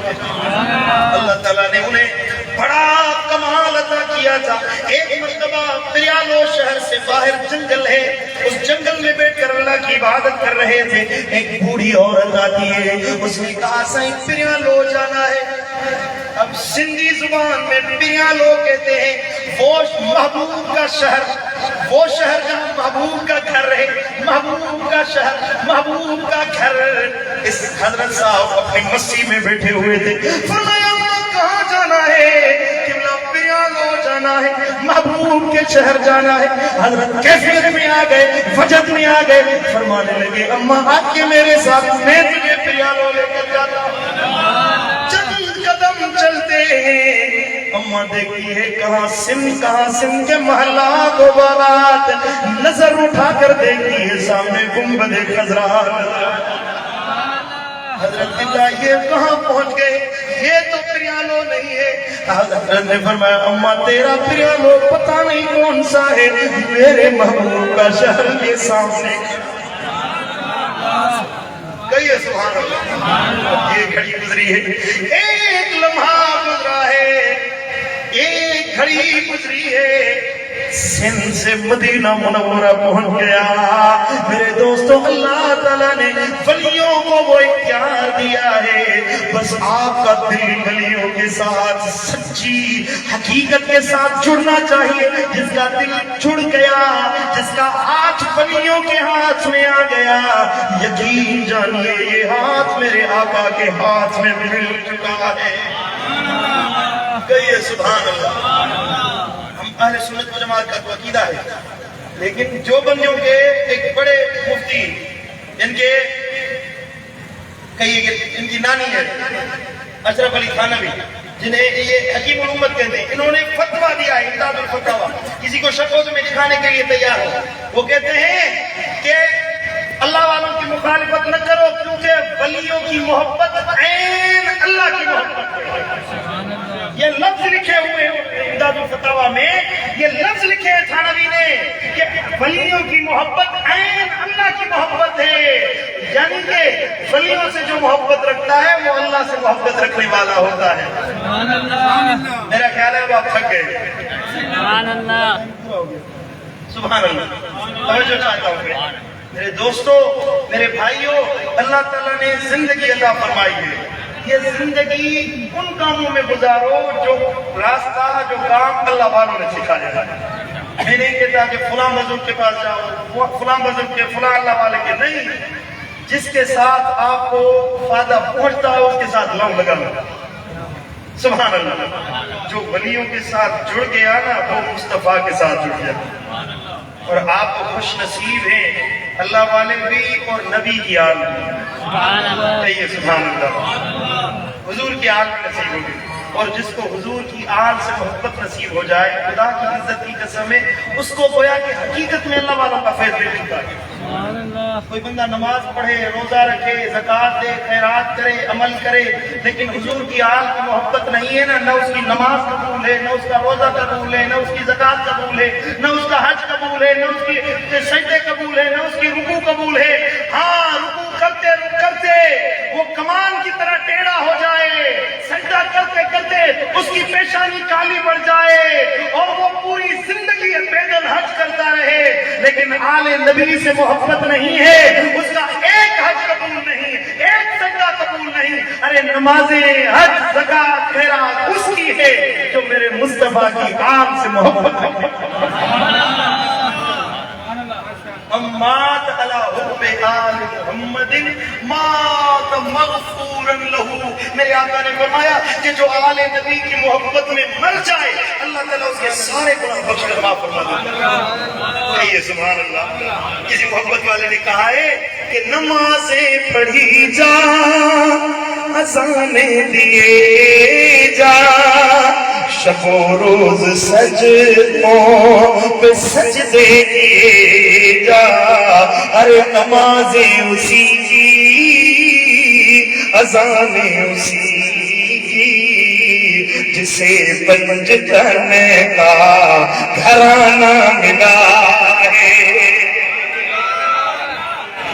اللہ تعالیٰ نے انہیں بڑا کمال عطا کیا تھا. ایک مرتبہ پریانو شہر سے باہر جنگل ہے, اس جنگل میں بیٹھ کر اللہ کی عبادت کر رہے تھے. ایک بوڑھی عورت آتی ہے, اس نے کہا سائیں پریانو جانا ہے. اب سندھی زبان میں پریانو کہتے ہیں وہ محبوب کا شہر, وہ شہر جہاں محبوب کا گھر رہے, محبوب کا شہر, محبوب کا گھر. اس حضرت صاحب اپنی مسجد میں بیٹھے ہوئے تھے. فرمایا کہاں جانا ہے؟ قبلہ پریانو جانا ہے, محبوب کے شہر جانا ہے. حضرت کیفیت میں آ گئے, وجد میں آ گئے, فرمانے لگے اماں آج کے میرے ساتھ, میں تجھے پریانو لے کر جاتا ہوں. چند قدم چلتے ہیں, اماں دیکھتی ہے کہاں سندھ کے محلات و باغات. نظر اٹھا کر دیکھتی ہے سامنے گنبد خضرا. حضرت اللہ یہ کہاں پہنچ گئے, یہ تو پریانو نہیں ہے. حضرت نے فرمایا اماں تیرا پریانو پتہ نہیں کون سا ہے, میرے محبوب کا شہر کے سامنے. کہیے سبحان اللہ. یہ گھڑی گزری ہے, ایک لمحہ گزرا ہے, ایک گھڑی گزری ہے, سندھ سے مدینہ منورہ پہنچ گیا. میرے دوستو اللہ تعالیٰ نے ولیوں کو وہ اختیار دیا ہے, بس آپ کا دل ولیوں کے ساتھ سچی حقیقت کے ساتھ جڑنا چاہیے. جس کا دل جڑ گیا, جس کا ہاتھ ولیوں کے ہاتھ میں آ گیا, یقین جانیے یہ ہاتھ میرے آقا کے ہاتھ میں مل چکا ہے. کہیے سبحان اللہ. اہل سنت و جماعت کا تو عقیدہ ہے, لیکن جو بندیوں کے ایک بڑے مفتی, ان کے کہیے کہ ان کی نانی ہے اشرف علی تھانوی, جنہیں یہ حکیم الامت کہتے ہیں, انہوں نے ایک فتویٰ دیا ہے, امداد الفتاویٰ. کسی کو شک ہو تو میں دکھانے کے لیے تیار ہوں. وہ کہتے ہیں کہ اللہ والوں کی مخالفت نہ کرو, کیونکہ ولیوں کی محبت عین اللہ کی محبت ہے. یہ لفظ لکھے ہوئے امداد الفتاویٰ میں, یہ لفظ لکھے ہیں تھانوی نے کہ ولیوں کی محبت عین اللہ کی محبت ہے. یعنی کہ ولیوں سے جو محبت رکھتا ہے وہ اللہ سے محبت رکھنے والا ہوتا ہے. میرا خیال ہے وہ آپ تھک گئے. سبحان اللہ. سبحان اللہ. توجہ چاہتا ہوں میرے دوستو, میرے بھائیوں, اللہ تعالیٰ نے زندگی عطا فرمائی ہے. یہ زندگی ان کاموں میں گزارو جو راستہ, جو کام اللہ والوں نے سکھایا ہے. میں نہیں کہتا کہ فلاں بزرگ کے پاس جاؤ, فلاں بزرگ کے, فلاں اللہ والے کے, نہیں. جس کے ساتھ آپ کو فائدہ پہنچتا ہے اس کے ساتھ لو لگانا. سبحان اللہ. جو ولیوں کے ساتھ جڑ گیا نا وہ مصطفیٰ کے ساتھ جڑ گیا. اور آپ کو خوش نصیب ہیں, اللہ والے بھی اور نبی کی آل بھی. کہیے سبحان اللہ. حضور کی آل بھی نصیب ہوگی, اور جس کو حضور کی آل سے محبت نصیب ہو جائے, خدا کی عزت کی قسم ہے, اس کو گویا کہ حقیقت میں اللہ والوں کا فیض مل چکا ہے. کوئی بندہ نماز پڑھے, روزہ رکھے, زکوٰۃ دے, خیرات کرے, عمل کرے, لیکن حضور کی آل کی محبت نہیں ہے نا, نہ اس کی نماز قبول ہے, نہ اس کا روزہ قبول ہے, نہ اس کی زکوٰۃ قبول ہے, نہ اس کا حج قبول ہے, نہ اس کی سجدے قبول ہے, نہ اس کی رکوع قبول ہے. ہاں رکوع کرتے کرتے وہ کمان کی طرح ٹیڑھا ہو جائے, سجدہ کرتے کرتے اس کی پیشانی کالی پڑ جائے, اور وہ پوری زندگی پیدل حج کرتا رہے, لیکن آل نبی سے محبت نہیں ہے, اس کا ایک حج قبول نہیں, ایک سجدہ قبول نہیں. ارے نمازیں, حج, زکوٰۃ, خیرات اس کی ہے جو میرے مصطفیٰ کی آل سے محبت ہے. امات علی حب آل محمد مات مغفورا لہ. میرے آقا نے فرمایا کہ جو آل نبی کی محبت میں مر جائے اللہ تعالیٰ اس کے سارے گناہ بخش کر معاف فرما دیتا ہے. کہیے سبحان اللہ. کسی محبت والے نے کہا ہے کہ نمازیں پڑھی جا اذانیں دیے جا شب و روز سجدوں پہ سجدے کیے جا. ارے نمازیں اسی کی اذانیں اسی کی جسے پنجتن کا گھرانہ ملا ہے.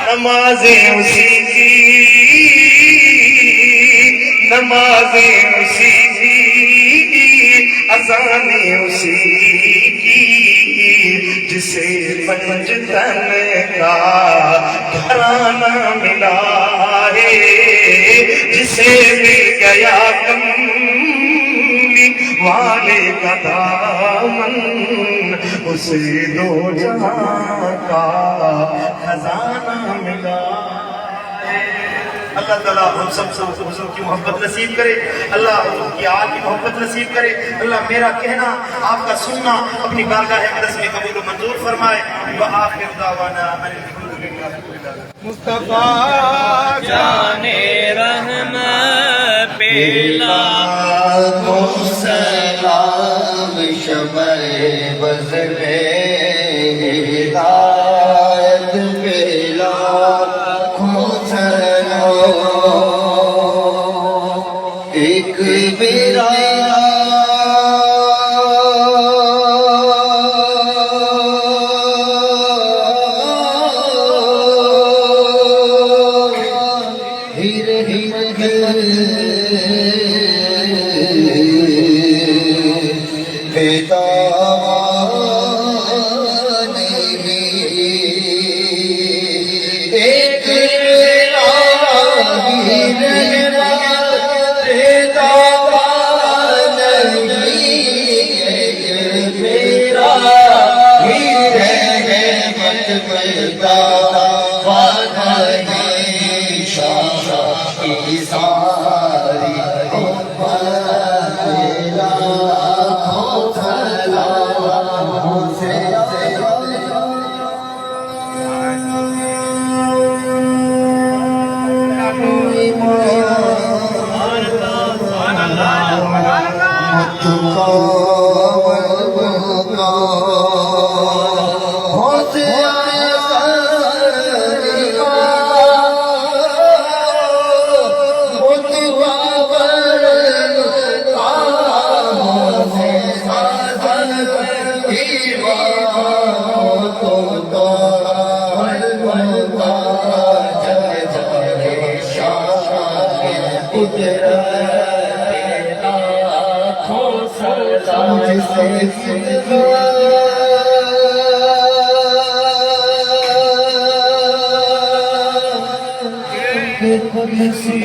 نمازیں اسی کی نمازیں اسی کی اذانیں اسی کی جسے پنجتن کا گھرانہ ملا ہے. جسے مل گیا کملی والے کا دامن اسے دو جہاں کا خزانہ ملا ہے. اللہ تعالیٰ ہم سب حضور کی محبت نصیب کرے. اللہ حضور کی آل کی محبت نصیب کرے. اللہ میرا کہنا آپ کا سننا اپنی بارگاہ اقدس میں قبول و منظور فرمائے. وآخر دعوانا مصطفیٰ جانے رحمت پیلا سلام شمع بزم ہدایت پیلا ایک میرا مجھ سے